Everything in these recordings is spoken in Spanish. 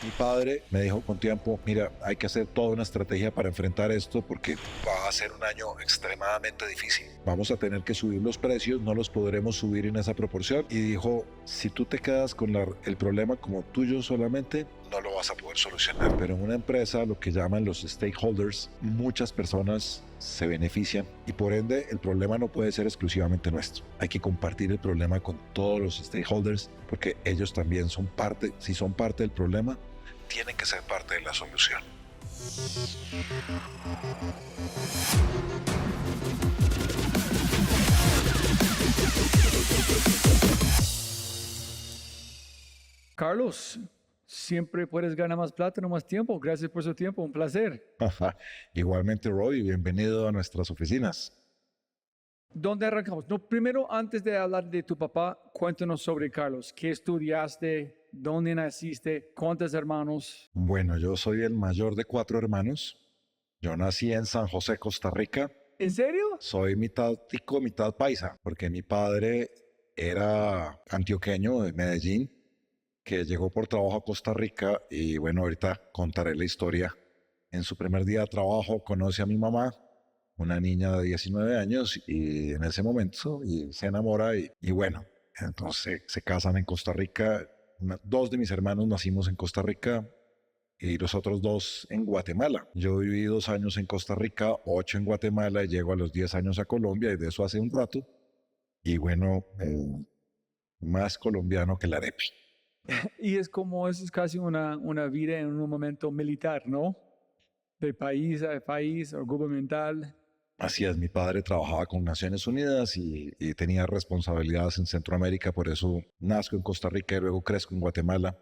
Mi padre me dijo con tiempo, mira, hay que hacer toda una estrategia para enfrentar esto porque va a ser un año extremadamente difícil. Vamos a tener que subir los precios, no los podremos subir en esa proporción. Y dijo, si tú te quedas con el problema como tuyo solamente, no lo vas a poder solucionar. Pero en una empresa, lo que llaman los stakeholders, muchas personas se benefician y por ende el problema no puede ser exclusivamente nuestro. Hay que compartir el problema con todos los stakeholders porque ellos también son parte, si son parte del problema, tienen que ser parte de la solución. Carlos, siempre puedes ganar más plata, no más tiempo. Gracias por su tiempo, un placer. Igualmente, Roy, bienvenido a nuestras oficinas. ¿Dónde arrancamos? No, primero, antes de hablar de tu papá, cuéntanos sobre Carlos. ¿Qué estudiaste? ¿Dónde naciste? ¿Cuántos hermanos? Bueno, yo soy el mayor de 4 hermanos. Yo nací en San José, Costa Rica. ¿En serio? Soy mitad tico, mitad paisa, porque mi padre era antioqueño de Medellín, que llegó por trabajo a Costa Rica y bueno, ahorita contaré la historia. En su primer día de trabajo conoce a mi mamá, una niña de 19 años, y en ese momento y se enamora y bueno, entonces se casan en Costa Rica. Dos de mis hermanos nacimos en Costa Rica y los otros dos en Guatemala. Yo viví 2 años en Costa Rica, 8 en Guatemala y llego a los 10 años a Colombia y de eso hace un rato. Y bueno, más colombiano que la arepa. Y es como, eso es casi una vida en un momento militar, ¿no? De país a país o gubernamental. Así es, mi padre trabajaba con Naciones Unidas y tenía responsabilidades en Centroamérica, por eso nazco en Costa Rica y luego crezco en Guatemala.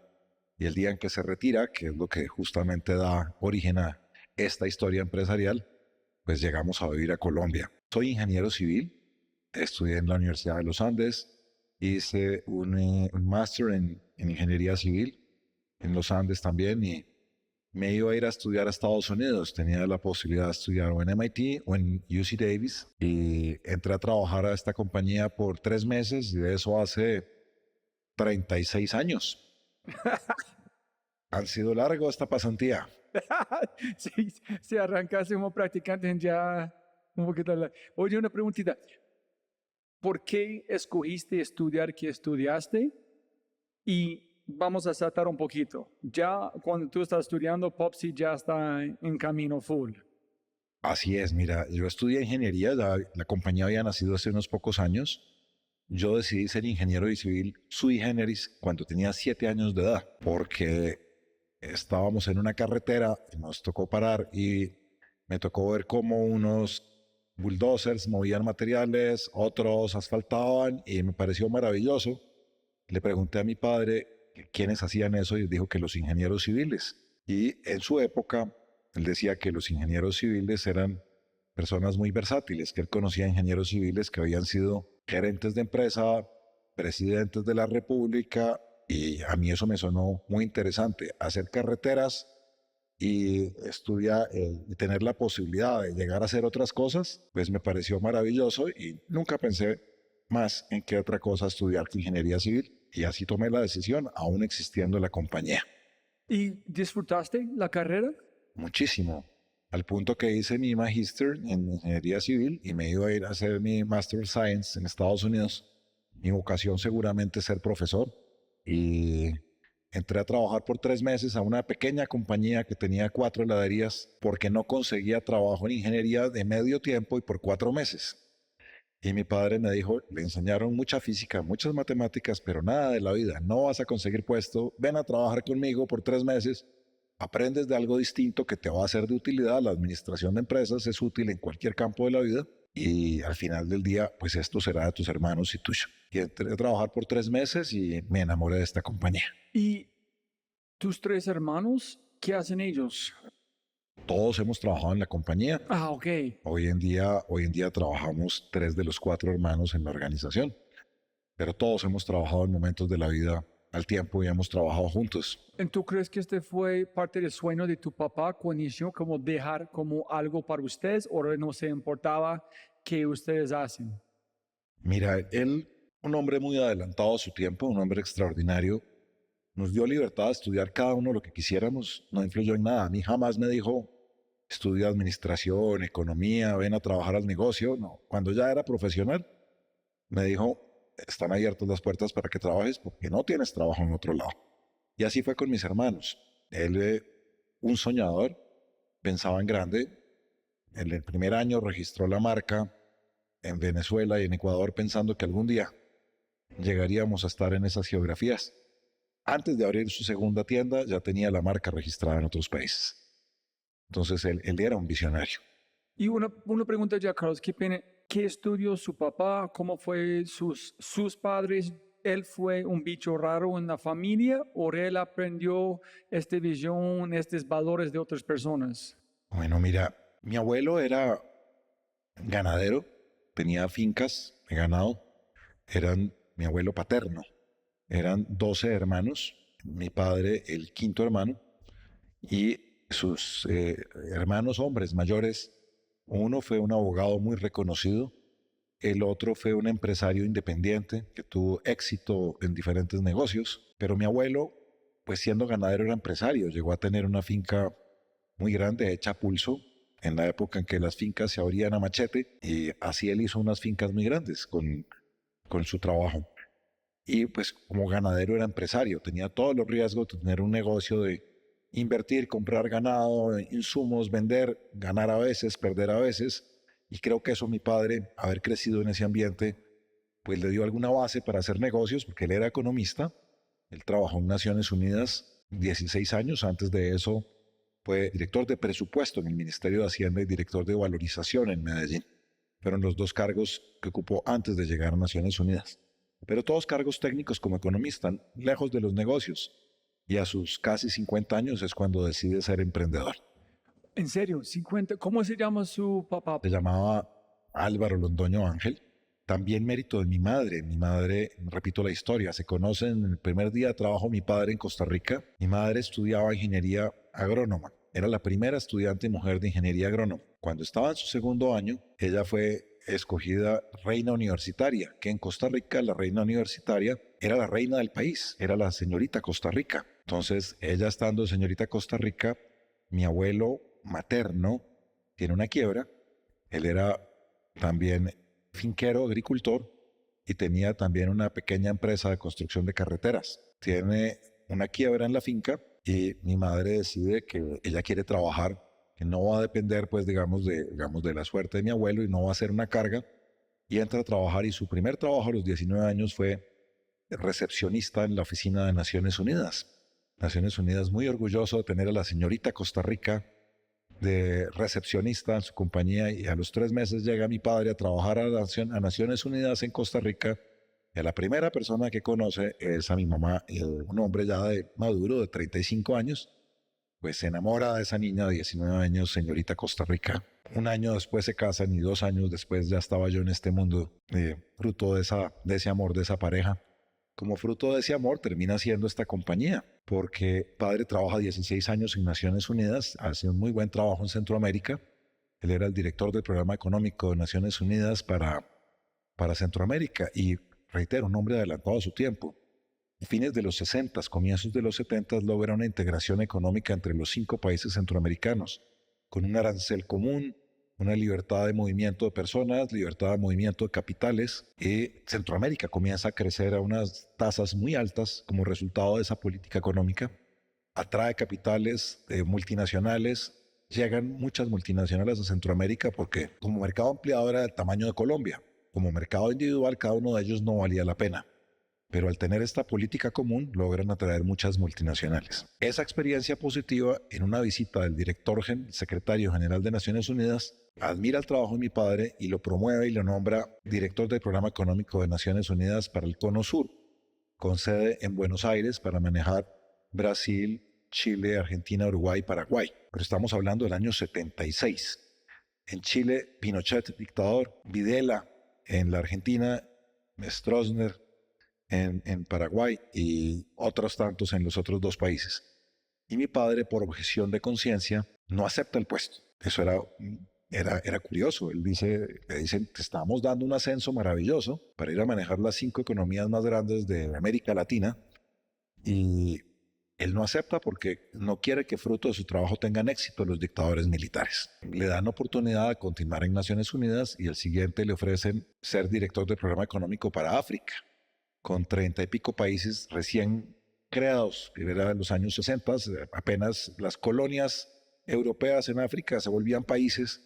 Y el día en que se retira, que es lo que justamente da origen a esta historia empresarial, pues llegamos a vivir a Colombia. Soy ingeniero civil, estudié en la Universidad de los Andes, hice un máster en ingeniería civil en los Andes también y me iba a ir a estudiar a Estados Unidos. Tenía la posibilidad de estudiar o en MIT o en UC Davis y entré a trabajar a esta compañía por 3 meses y de eso hace 36 años. Han sido largo esta pasantía. Sí, si arrancaste como practicante ya un poquito. Oye, una preguntita. ¿Por qué escogiste estudiar que estudiaste? Y vamos a saltar un poquito. Ya cuando tú estás estudiando, Popsi ya está en camino full. Así es, mira, yo estudié ingeniería, la compañía había nacido hace unos pocos años. Yo decidí ser ingeniero civil sui generis cuando tenía 7 años de edad, porque estábamos en una carretera, nos tocó parar y me tocó ver cómo unos bulldozers movían materiales, otros asfaltaban y me pareció maravilloso. Le pregunté a mi padre quiénes hacían eso y dijo que los ingenieros civiles. Y en su época, él decía que los ingenieros civiles eran personas muy versátiles, que él conocía ingenieros civiles que habían sido gerentes de empresa, presidentes de la República, y a mí eso me sonó muy interesante. Hacer carreteras y estudiar y tener la posibilidad de llegar a hacer otras cosas, pues me pareció maravilloso y nunca pensé más en qué otra cosa estudiar que ingeniería civil y así tomé la decisión, aún existiendo la compañía. ¿Y disfrutaste la carrera? Muchísimo, al punto que hice mi magíster en ingeniería civil y me iba a ir a hacer mi Master of Science en Estados Unidos. Mi vocación seguramente es ser profesor y entré a trabajar por 3 meses a una pequeña compañía que tenía 4 heladerías porque no conseguía trabajo en ingeniería de medio tiempo y por 4 meses. Y mi padre me dijo, le enseñaron mucha física, muchas matemáticas, pero nada de la vida. No vas a conseguir puesto. Ven a trabajar conmigo por 3 meses. Aprendes de algo distinto que te va a ser de utilidad. La administración de empresas es útil en cualquier campo de la vida. Y al final del día, pues esto será de tus hermanos y tuyo. Y entré a trabajar por 3 meses y me enamoré de esta compañía. ¿Y tus tres hermanos, qué hacen ellos? Todos hemos trabajado en la compañía. Ah, ok. Hoy en día trabajamos 3 de los 4 hermanos en la organización, pero todos hemos trabajado en momentos de la vida al tiempo y hemos trabajado juntos. ¿Tú crees que este fue parte del sueño de tu papá cuando inició como dejar como algo para ustedes o no se importaba qué ustedes hacen? Mira, él, un hombre muy adelantado a su tiempo, un hombre extraordinario, nos dio libertad de estudiar cada uno lo que quisiéramos, no influyó en nada. A mí jamás me dijo, estudia administración, economía, ven a trabajar al negocio. No, cuando ya era profesional, me dijo, están abiertas las puertas para que trabajes porque no tienes trabajo en otro lado. Y así fue con mis hermanos. Él, un soñador, pensaba en grande. En el primer año registró la marca en Venezuela y en Ecuador pensando que algún día llegaríamos a estar en esas geografías. Antes de abrir su segunda tienda ya tenía la marca registrada en otros países. Entonces él era un visionario. Y una pregunta ya, Carlos, qué pena. ¿Qué estudió su papá? ¿Cómo fue sus padres? ¿Él fue un bicho raro en la familia o él aprendió esta visión, estos valores de otras personas? Bueno, mira, mi abuelo era ganadero, tenía fincas de ganado, eran mi abuelo paterno, eran 12 hermanos, mi padre el quinto hermano, y sus hermanos hombres mayores, uno fue un abogado muy reconocido, el otro fue un empresario independiente que tuvo éxito en diferentes negocios, pero mi abuelo, pues siendo ganadero era empresario, llegó a tener una finca muy grande hecha a pulso en la época en que las fincas se abrían a machete y así él hizo unas fincas muy grandes con su trabajo. Y pues como ganadero era empresario, tenía todos los riesgos de tener un negocio de invertir, comprar ganado, insumos, vender, ganar a veces, perder a veces. Y creo que eso mi padre, haber crecido en ese ambiente, pues le dio alguna base para hacer negocios, porque él era economista. Él trabajó en Naciones Unidas 16 años. Antes de eso fue director de presupuesto en el Ministerio de Hacienda y director de valorización en Medellín. Fueron los dos cargos que ocupó antes de llegar a Naciones Unidas. Pero todos cargos técnicos como economista, lejos de los negocios. Y a sus casi 50 años es cuando decide ser emprendedor. En serio, 50. ¿Cómo se llama su papá? Se llamaba Álvaro Londoño Ángel. También mérito de mi madre. Mi madre, repito la historia, se conocen en el primer día de trabajo mi padre en Costa Rica. Mi madre estudiaba ingeniería agrónoma. Era la primera estudiante mujer de ingeniería agrónoma. Cuando estaba en su segundo año, ella fue escogida reina universitaria, que en Costa Rica la reina universitaria era la reina del país, era la señorita Costa Rica. Entonces, ella estando señorita Costa Rica, mi abuelo materno tiene una quiebra. Él era también finquero, agricultor, y tenía también una pequeña empresa de construcción de carreteras. Tiene una quiebra en la finca y mi madre decide que ella quiere trabajar, que no va a depender, pues, digamos, de la suerte de mi abuelo y no va a ser una carga. Y entra a trabajar y su primer trabajo a los 19 años fue recepcionista en la oficina de Naciones Unidas. Naciones Unidas muy orgulloso de tener a la señorita Costa Rica de recepcionista en su compañía y a los 3 meses llega mi padre a trabajar a Naciones Unidas en Costa Rica y a la primera persona que conoce es a mi mamá, un hombre ya maduro de 35 años, pues se enamora de esa niña de 19 años, señorita Costa Rica. Un año después se casan y 2 años después ya estaba yo en este mundo, fruto de ese amor, de esa pareja. Como fruto de ese amor termina siendo esta compañía, porque padre trabaja 16 años en Naciones Unidas, hace un muy buen trabajo en Centroamérica. Él era el director del programa económico de Naciones Unidas para Centroamérica y, reitero, un hombre adelantado a su tiempo. A fines de los 60, comienzos de los 70, logra una integración económica entre los 5 países centroamericanos, con un arancel común, una libertad de movimiento de personas, libertad de movimiento de capitales, y Centroamérica comienza a crecer a unas tasas muy altas como resultado de esa política económica. Atrae capitales multinacionales, llegan muchas multinacionales a Centroamérica porque como mercado ampliado era del tamaño de Colombia, como mercado individual cada uno de ellos no valía la pena. Pero al tener esta política común logran atraer muchas multinacionales. Esa experiencia positiva en una visita del secretario general de Naciones Unidas admira el trabajo de mi padre y lo promueve y lo nombra director del Programa Económico de Naciones Unidas para el Cono Sur, con sede en Buenos Aires para manejar Brasil, Chile, Argentina, Uruguay y Paraguay. Pero estamos hablando del año 76. En Chile, Pinochet, dictador, Videla en la Argentina, Stroessner en Paraguay y otros tantos en los otros 2 países. Y mi padre, por objeción de conciencia, no acepta el puesto. Eso era curioso. Le dicen, te estamos dando un ascenso maravilloso para ir a manejar las 5 economías más grandes de América Latina y Él no acepta porque no quiere que fruto de su trabajo tengan éxito los dictadores militares. Le dan oportunidad de continuar en Naciones Unidas y el siguiente le ofrecen ser director del programa económico para África, con 30 y pico países recién creados. Era en los años 60, apenas las colonias europeas en África se volvían países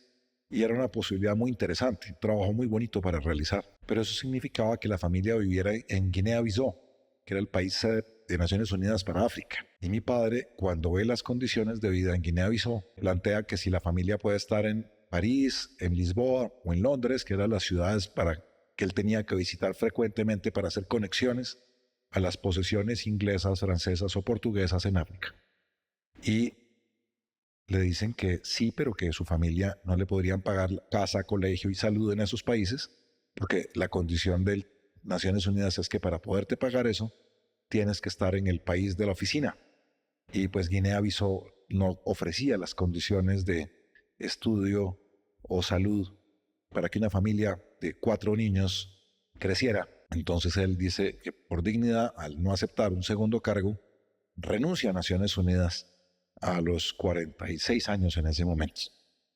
y era una posibilidad muy interesante, un trabajo muy bonito para realizar. Pero eso significaba que la familia viviera en Guinea-Bissau, que era el país sede de Naciones Unidas para África. Y mi padre, cuando ve las condiciones de vida en Guinea-Bissau, plantea que si la familia puede estar en París, en Lisboa o en Londres, que eran las ciudades que él tenía que visitar frecuentemente para hacer conexiones a las posesiones inglesas, francesas o portuguesas en África. Y le dicen que sí, pero que su familia no le podrían pagar casa, colegio y salud en esos países, porque la condición de Naciones Unidas es que para poderte pagar eso, tienes que estar en el país de la oficina. Y pues Guinea-Bissau no ofrecía las condiciones de estudio o salud para que una familia de 4 niños creciera. Entonces él dice que por dignidad, al no aceptar un segundo cargo, renuncia a Naciones Unidas a los 46 años en ese momento.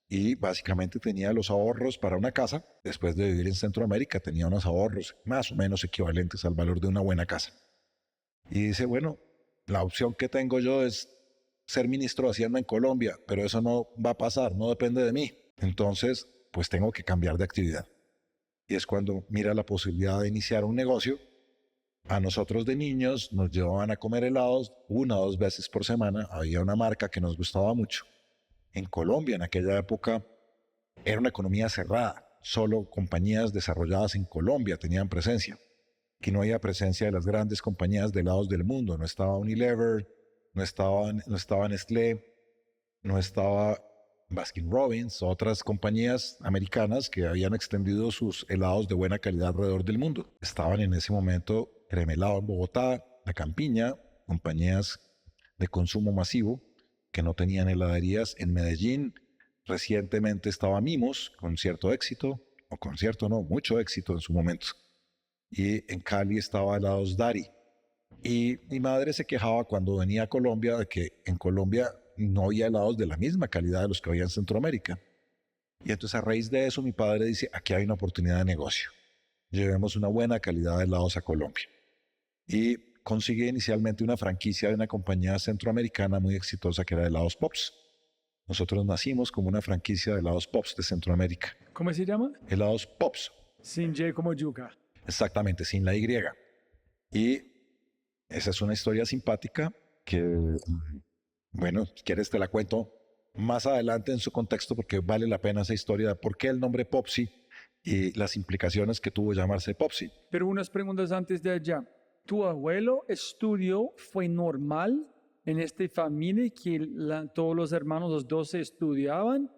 Y básicamente tenía los ahorros para una casa. Después de vivir en Centroamérica, tenía unos ahorros más o menos equivalentes al valor de una buena casa. Y dice, bueno, la opción que tengo yo es ser ministro de Hacienda en Colombia, pero eso no va a pasar, no depende de mí. Entonces, pues tengo que cambiar de actividad. Y es cuando mira la posibilidad de iniciar un negocio. A nosotros de niños nos llevaban a comer helados 1 o 2 veces por semana. Había una marca que nos gustaba mucho. En Colombia, en aquella época, era una economía cerrada. Solo compañías desarrolladas en Colombia tenían presencia. Aquí no había presencia de las grandes compañías de helados del mundo. No estaba Unilever, no estaba Nestlé, no estaba Baskin Robbins, otras compañías americanas que habían extendido sus helados de buena calidad alrededor del mundo. Estaban en ese momento Cremelado en Bogotá, La Campiña, compañías de consumo masivo que no tenían heladerías. En Medellín recientemente estaba Mimos, con cierto éxito, o con cierto no, mucho éxito en su momento. Y en Cali estaba Helados Dari. Y mi madre se quejaba cuando venía a Colombia de que en Colombia no había helados de la misma calidad de los que había en Centroamérica. Y entonces a raíz de eso mi padre dice, aquí hay una oportunidad de negocio. Llevemos una buena calidad de helados a Colombia. Y consigue inicialmente una franquicia de una compañía centroamericana muy exitosa que era Helados Pops. Nosotros nacimos como una franquicia de Helados Pops de Centroamérica. ¿Cómo se llama? Helados Pops. Sin Y como yuca. Exactamente, sin la Y. Y esa es una historia simpática que, bueno, si quieres te la cuento más adelante en su contexto porque vale la pena esa historia de por qué el nombre Popsi y las implicaciones que tuvo llamarse Popsi. Pero unas preguntas antes de allá. ¿Tu abuelo estudió, fue normal en esta familia que todos los hermanos, los 12 estudiaban?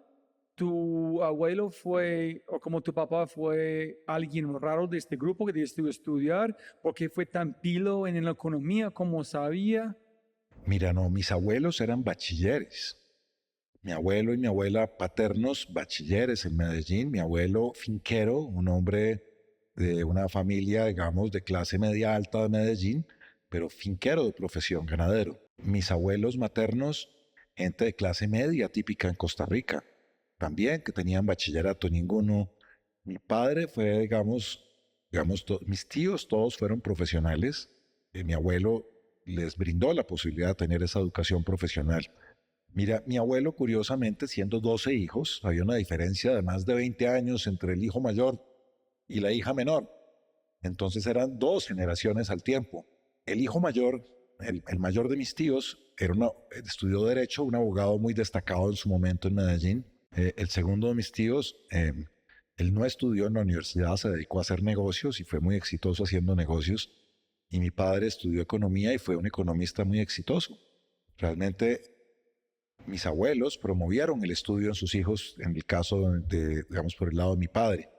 ¿Tu abuelo fue, o como tu papá fue alguien raro de este grupo que decidió estudiar? ¿Por qué fue tan pilo en la economía como sabía? Mira, no, mis abuelos eran bachilleres. Mi abuelo y mi abuela paternos, bachilleres en Medellín. Mi abuelo finquero, un hombre de una familia, digamos, de clase media alta de Medellín, pero finquero de profesión, ganadero. Mis abuelos maternos, gente de clase media típica en Costa Rica, también que tenían bachillerato ninguno. Mi padre fue, digamos mis tíos todos fueron profesionales. Mi abuelo les brindó la posibilidad de tener esa educación profesional. Mira, mi abuelo, curiosamente, siendo 12 hijos, había una diferencia de más de 20 años entre el hijo mayor y la hija menor. Entonces eran 2 generaciones al tiempo. El hijo mayor, el mayor de mis tíos, estudió Derecho, un abogado muy destacado en su momento en Medellín. El segundo de mis tíos, él no estudió en la universidad, se dedicó a hacer negocios y fue muy exitoso haciendo negocios. Y mi padre estudió economía y fue un economista muy exitoso. Realmente mis abuelos promovieron el estudio en sus hijos, en el caso digamos, por el lado de mi padre.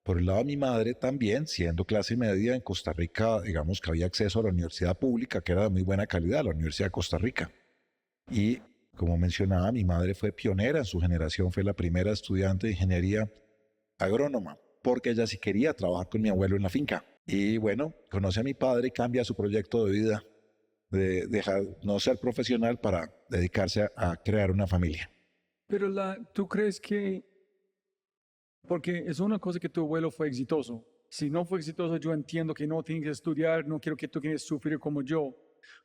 Por el lado de mi madre también, siendo clase media en Costa Rica, digamos que había acceso a la universidad pública, que era de muy buena calidad, la Universidad de Costa Rica. Y como mencionaba, mi madre fue pionera en su generación, fue la primera estudiante de ingeniería agrónoma, porque ella sí quería trabajar con mi abuelo en la finca. Y bueno, conoce a mi padre y cambia su proyecto de vida de dejar no ser profesional para dedicarse a crear una familia. Pero ¿tú crees que, porque es una cosa que tu abuelo fue exitoso? Si no fue exitoso, yo entiendo que no tienes que estudiar, no quiero que tú quieras sufrir como yo.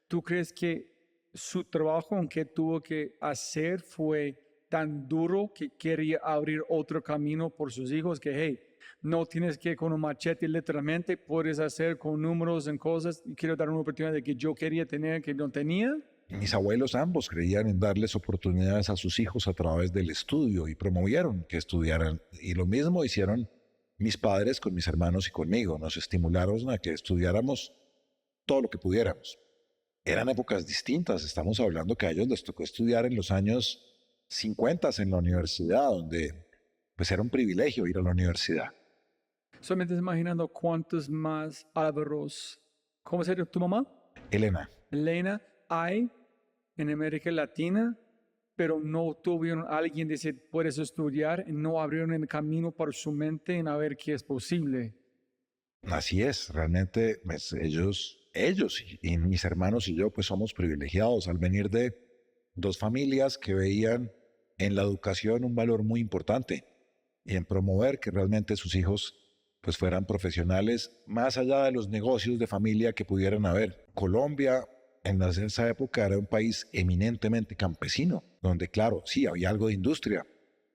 ¿Tú crees que su trabajo, aunque tuvo que hacer, fue tan duro que quería abrir otro camino por sus hijos? Que, hey, no tienes que con un machete literalmente, puedes hacer con números en cosas y quiero dar una oportunidad de que yo quería tener que no tenía. Mis abuelos ambos creían en darles oportunidades a sus hijos a través del estudio y promovieron que estudiaran. Y lo mismo hicieron mis padres con mis hermanos y conmigo. Nos estimularon a que estudiáramos todo lo que pudiéramos. Eran épocas distintas. Estamos hablando que a ellos les tocó estudiar en los años 50 en la universidad, donde pues era un privilegio ir a la universidad. Solamente imaginando cuántos más Álvaros, ¿cómo se llama tu mamá? Elena, Elena, hay en América Latina, pero no tuvieron a alguien decir, puedes estudiar, y no abrieron el camino para su mente en a ver qué es posible. así es, realmente pues, ellos y mis hermanos y yo pues somos privilegiados al venir de dos familias que veían en la educación un valor muy importante y en promover que realmente sus hijos pues fueran profesionales más allá de los negocios de familia que pudieran haber. Colombia en esa época era un país eminentemente campesino, donde claro, sí había algo de industria,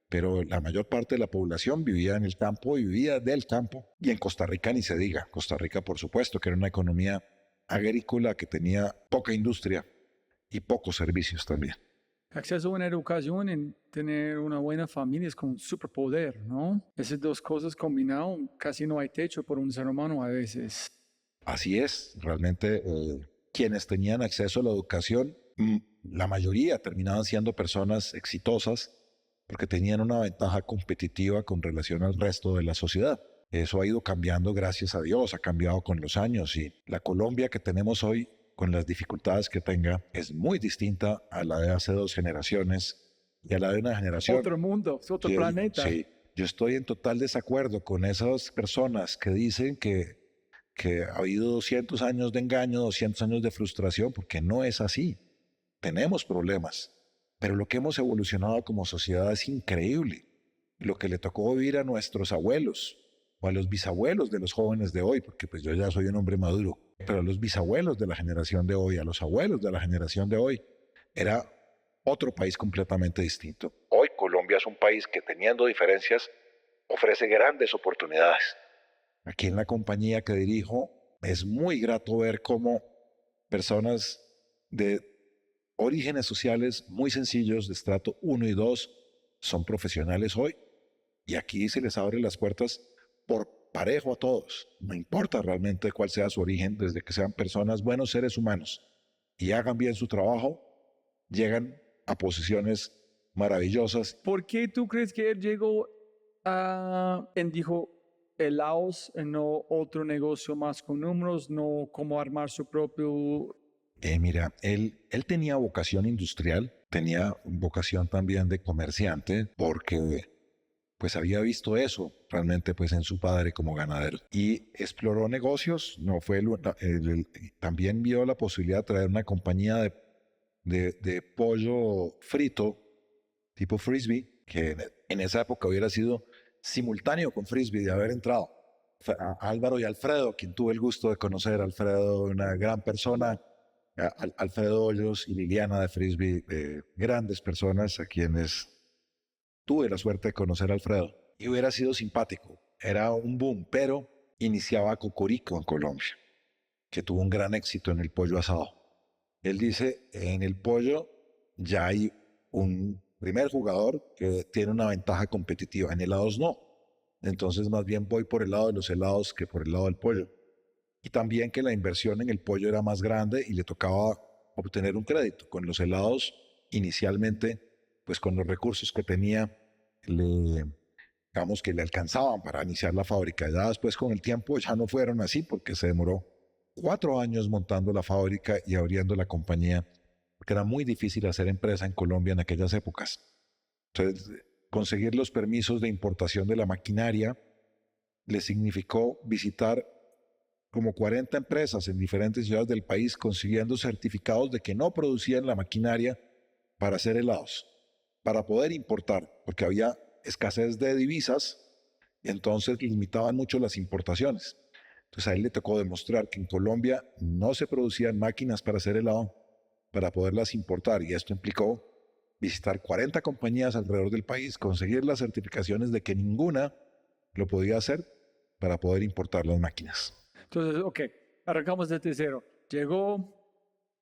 pero la mayor parte de la población vivía en el campo y vivía del campo. Y en Costa Rica ni se diga. Costa Rica, por supuesto, que era una economía agrícola que tenía poca industria y pocos servicios también. Acceso a una educación y tener una buena familia es como un superpoder, ¿no? Esas dos cosas combinadas, casi no hay techo por un ser humano a veces. Así es, realmente quienes tenían acceso a la educación, la mayoría terminaban siendo personas exitosas porque tenían una ventaja competitiva con relación al resto de la sociedad. Eso ha ido cambiando, gracias a Dios, ha cambiado con los años y la Colombia que tenemos hoy, con las dificultades que tenga, es muy distinta a la de hace 2 generaciones y a la de una generación. Otro mundo, es otro Sí, planeta. sí, yo estoy en total desacuerdo con esas personas que dicen que ha habido 200 años de engaño, 200 años de frustración, porque no es así. Tenemos problemas, pero lo que hemos evolucionado como sociedad es increíble. Lo que le tocó vivir a nuestros abuelos o a los bisabuelos de los jóvenes de hoy, porque pues yo ya soy un hombre maduro, pero a los bisabuelos de la generación de hoy, a los abuelos de la generación de hoy, era otro país completamente distinto. Hoy Colombia es un país que teniendo diferencias ofrece grandes oportunidades. Aquí en la compañía que dirijo es muy grato ver cómo personas de orígenes sociales muy sencillos, de estrato 1 y 2, son profesionales hoy. Y aquí se les abre las puertas por parejo a todos. No importa realmente cuál sea su origen, desde que sean personas, buenos seres humanos, y hagan bien su trabajo, llegan a posiciones maravillosas. ¿Por qué tú crees que él llegó dijo helados, no otro negocio más con números, no cómo armar su propio? Mira, él tenía vocación industrial, tenía vocación también de comerciante, porque pues había visto eso realmente pues en su padre como ganadero. Y exploró negocios, no fue también vio la posibilidad de traer una compañía de pollo frito tipo frisbee, que en esa época hubiera sido simultáneo con frisbee de haber entrado. Álvaro y Alfredo, quien tuve el gusto de conocer, Alfredo, una gran persona, Alfredo Hoyos y Liliana de Frisbee, grandes personas a quienes tuve la suerte de conocer a Alfredo. Y hubiera sido simpático, era un boom, pero iniciaba Cocorico en Colombia, que tuvo un gran éxito en el pollo asado. Él dice, en el pollo ya hay un primer jugador que tiene una ventaja competitiva, en helados no. Entonces más bien voy por el lado de los helados que por el lado del pollo. Y también que la inversión en el pollo era más grande y le tocaba obtener un crédito. Con los helados, inicialmente, pues con los recursos que tenía, digamos que le alcanzaban para iniciar la fábrica. Ya después con el tiempo ya no fueron así porque se demoró 4 años montando la fábrica y abriendo la compañía, porque era muy difícil hacer empresa en Colombia en aquellas épocas. Entonces, conseguir los permisos de importación de la maquinaria le significó visitar como 40 empresas en diferentes ciudades del país consiguiendo certificados de que no producían la maquinaria para hacer helados, para poder importar, porque había escasez de divisas, y entonces limitaban mucho las importaciones. Entonces a él le tocó demostrar que en Colombia no se producían máquinas para hacer helado para poderlas importar, y esto implicó visitar 40 compañías alrededor del país, conseguir las certificaciones de que ninguna lo podía hacer para poder importar las máquinas. Entonces, ok, arrancamos desde cero. Llegó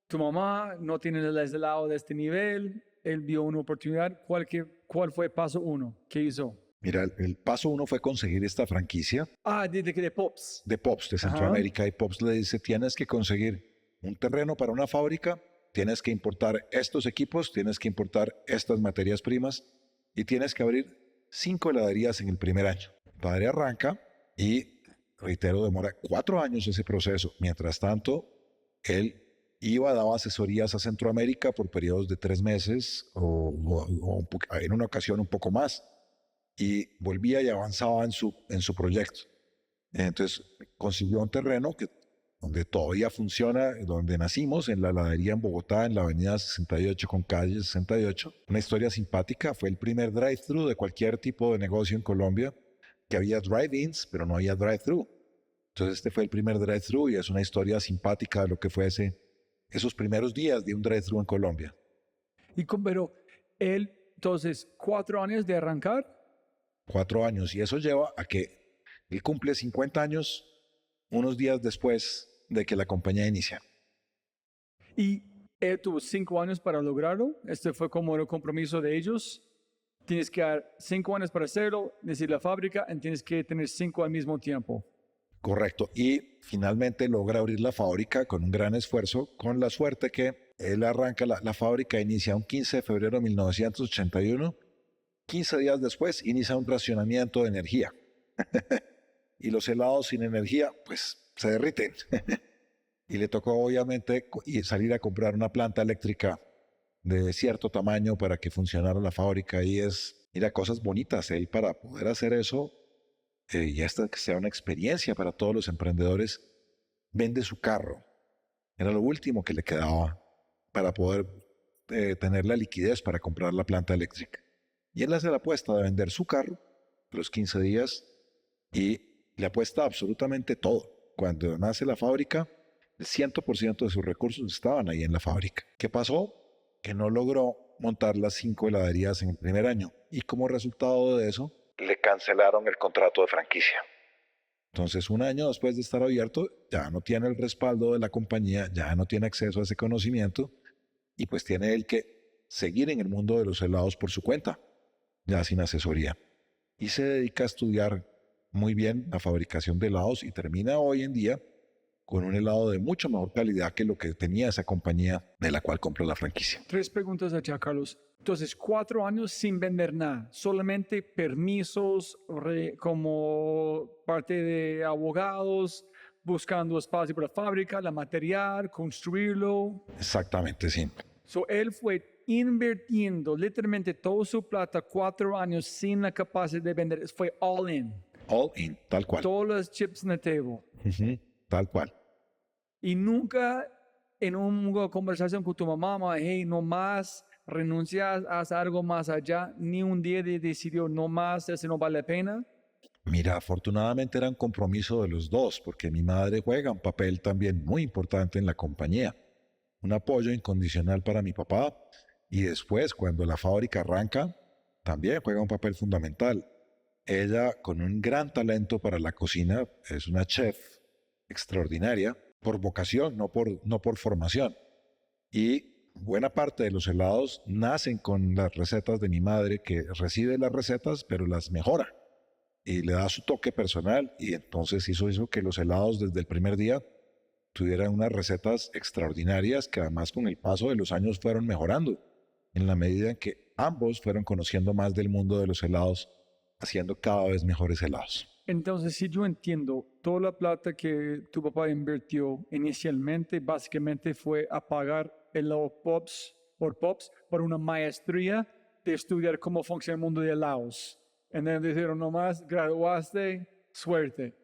tu mamá, no tiene el helado de este nivel, él vio una oportunidad. ¿Cuál fue paso uno? ¿Qué hizo? Mira, el paso uno fue conseguir esta franquicia Ah, de Pops. de Pops de Ajá. Centroamérica, y Pops le dice, tienes que conseguir un terreno para una fábrica, tienes que importar estos equipos, tienes que importar estas materias primas y tienes que abrir 5 heladerías en el primer año. El padre arranca y, reitero, demora 4 años ese proceso. Mientras tanto, él daba asesorías a Centroamérica por periodos de 3 meses o en una ocasión un poco más, y volvía y avanzaba en su proyecto. Entonces consiguió un terreno donde todavía funciona, donde nacimos, en la heladería en Bogotá, en la avenida 68 con calle 68. Una historia simpática, fue el primer drive-thru de cualquier tipo de negocio en Colombia, que había drive-ins, pero no había drive-thru. Entonces este fue el primer drive-thru y es una historia simpática de lo que fue esos primeros días de un drive-thru en Colombia. Pero él, entonces, 4 años de arrancar. 4 años, y eso lleva a que él cumple 50 años unos días después de que la compañía inicia. Y él tuvo 5 años para lograrlo. Este fue como el compromiso de ellos. Tienes que dar 5 años para hacerlo, decir la fábrica, y tienes que tener 5 al mismo tiempo. Correcto. Y finalmente logra abrir la fábrica con un gran esfuerzo, con la suerte que él arranca la fábrica, inicia un 15 de febrero de 1981. 15 días después inicia un racionamiento de energía. Y los helados sin energía, pues, se derriten. Y le tocó, obviamente, salir a comprar una planta eléctrica de cierto tamaño para que funcionara la fábrica. Y mira, cosas bonitas. Él, para poder hacer eso, y esta que sea una experiencia para todos los emprendedores, vende su carro. Era lo último que le quedaba para poder tener la liquidez para comprar la planta eléctrica. Y él hace la apuesta de vender su carro a los 15 días y le apuesta absolutamente todo. Cuando nace la fábrica, el 100% de sus recursos estaban ahí en la fábrica. ¿Qué pasó? Que no logró montar las 5 heladerías en el primer año, y como resultado de eso, le cancelaron el contrato de franquicia. Entonces, un año después de estar abierto, ya no tiene el respaldo de la compañía, ya no tiene acceso a ese conocimiento, y pues tiene él que seguir en el mundo de los helados por su cuenta, ya sin asesoría. Y se dedica a estudiar muy bien la fabricación de helados y termina hoy en día con un helado de mucho mejor calidad que lo que tenía esa compañía de la cual compró la franquicia. 3 preguntas allá, Carlos. Entonces, 4 años sin vender nada, solamente permisos como parte de abogados, buscando espacio para la fábrica, la material, construirlo. Exactamente, sí. Él fue invirtiendo literalmente toda su plata 4 años sin la capacidad de vender. Fue all in. All in, tal cual. Todos los chips en el table. Tal cual. Y nunca en una conversación con tu mamá, hey, no más, renuncias, haz algo más allá, ni un día decidió no más, eso no vale la pena. Mira, afortunadamente era un compromiso de los dos, porque mi madre juega un papel también muy importante en la compañía, un apoyo incondicional para mi papá, y después, cuando la fábrica arranca, también juega un papel fundamental. Ella, con un gran talento para la cocina, es una chef extraordinaria, por vocación, no por formación. Y buena parte de los helados nacen con las recetas de mi madre, que recibe las recetas, pero las mejora y le da su toque personal, y entonces hizo que los helados desde el primer día tuvieran unas recetas extraordinarias que además con el paso de los años fueron mejorando, en la medida en que ambos fueron conociendo más del mundo de los helados, haciendo cada vez mejores helados. Entonces, si yo entiendo, toda la plata que tu papá invirtió inicialmente básicamente fue a pagar el Pops por una maestría de estudiar cómo funciona el mundo de helados. Entonces dijeron, nomás graduaste, suerte,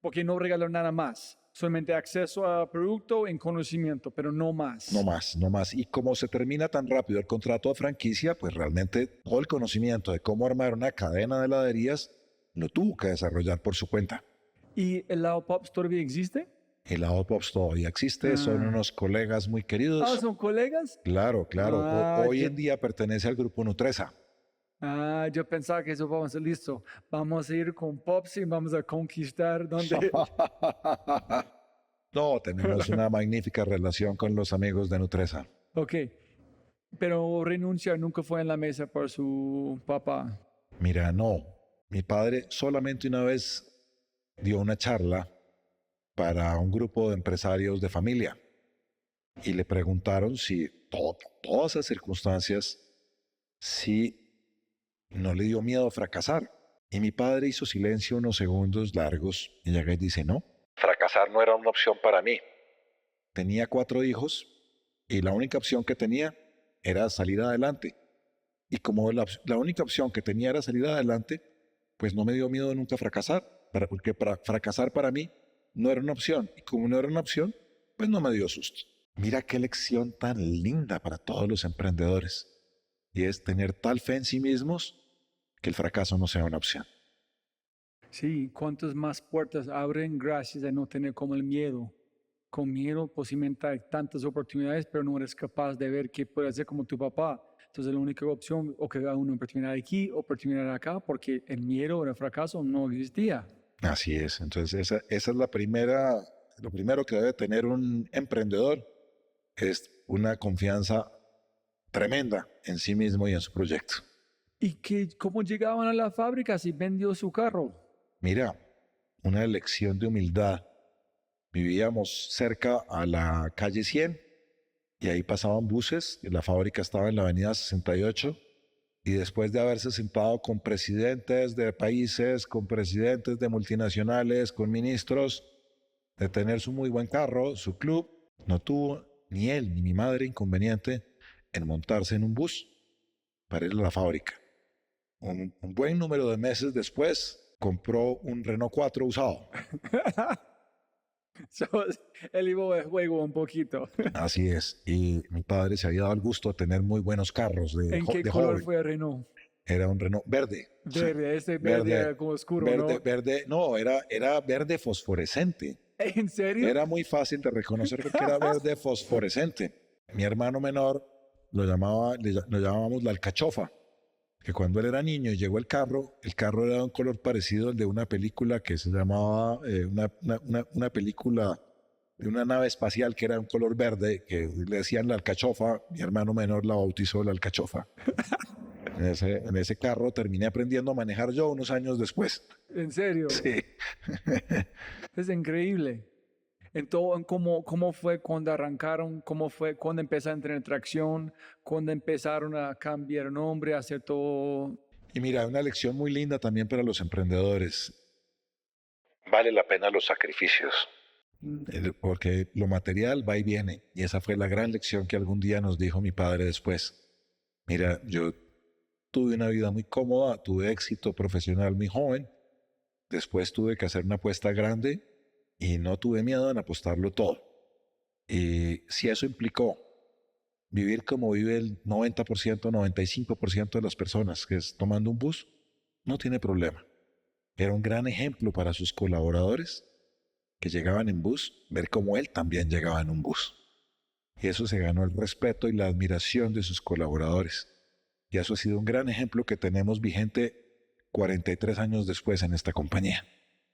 porque no regaló nada más. Solamente acceso a producto en conocimiento, pero no más. No más, no más. Y como se termina tan rápido el contrato de franquicia, pues realmente todo el conocimiento de cómo armar una cadena de heladerías lo tuvo que desarrollar por su cuenta. ¿Y el Lado Pops todavía existe? El Lado Pops todavía existe, son Ah. unos colegas muy queridos. ¿Son colegas? Claro, claro. Hoy yo, en día pertenece al grupo Nutresa. yo pensaba que eso vamos a listo. Vamos a ir con Pops y vamos a conquistar donde... No, tenemos una magnífica relación con los amigos de Nutresa. Ok, pero renuncia nunca fue en la mesa por su papá. Mira, no. Mi padre solamente una vez dio una charla para un grupo de empresarios de familia y le preguntaron si todas esas circunstancias, si no le dio miedo fracasar. Y mi padre hizo silencio unos segundos largos y llega y dice, no, fracasar no era una opción para mí. Tenía 4 hijos y la única opción que tenía era salir adelante. Y como la única opción que tenía era salir adelante, pues no me dio miedo nunca fracasar, porque para fracasar para mí no era una opción. Y como no era una opción, pues no me dio susto. Mira qué lección tan linda para todos los emprendedores. Y es tener tal fe en sí mismos que el fracaso no sea una opción. Sí, cuántas más puertas abren gracias a no tener como el miedo. Con miedo posiblemente hay tantas oportunidades, pero no eres capaz de ver qué puedes hacer como tu papá. Entonces la única opción, o que haga una oportunidad aquí, oportunidad acá, porque el miedo o el fracaso no existía. Así es. Entonces esa es lo primero que debe tener un emprendedor, es una confianza tremenda en sí mismo y en su proyecto. ¿Y cómo llegaban a la fábrica si vendió su carro? Mira, una lección de humildad. Vivíamos cerca a la calle 100 y ahí pasaban buses y la fábrica estaba en la avenida 68 y después de haberse sentado con presidentes de países, con presidentes de multinacionales, con ministros, de tener su muy buen carro, su club, no tuvo ni él ni mi madre inconveniente en montarse en un bus para ir a la fábrica. Un buen número de meses después compró un Renault 4 usado. So, él iba de juego un poquito. Así es. Y mi padre se había dado el gusto de tener muy buenos carros ¿En qué de color joven. fue el Renault? Era un Renault verde. Verde, este verde Verde, era como oscuro, verde, ¿no? verde. No, era verde fosforescente. ¿En serio? Era muy fácil de reconocer porque era verde fosforescente. Mi hermano menor lo llamábamos la alcachofa, que cuando él era niño y llegó el carro era de un color parecido al de una película que se llamaba, una película de una nave espacial que era un color verde, que le decían la alcachofa. Mi hermano menor la bautizó la alcachofa. En ese carro terminé aprendiendo a manejar yo unos años después. ¿En serio? Sí. Es increíble. Entonces, ¿cómo fue cuando arrancaron? ¿Cómo fue cuando empezaron a tener tracción? ¿Cuando empezaron a cambiar nombre, a hacer todo? Y mira, una lección muy linda también para los emprendedores. Vale la pena los sacrificios, porque lo material va y viene. Y esa fue la gran lección que algún día nos dijo mi padre después. Mira, yo tuve una vida muy cómoda, tuve éxito profesional muy joven, después tuve que hacer una apuesta grande y no tuve miedo en apostarlo todo. Y si eso implicó vivir como vive el 90%, 95% de las personas, que es tomando un bus, no tiene problema. Era un gran ejemplo para sus colaboradores que llegaban en bus, ver cómo él también llegaba en un bus. Y eso se ganó el respeto y la admiración de sus colaboradores. Y eso ha sido un gran ejemplo que tenemos vigente 43 años después en esta compañía.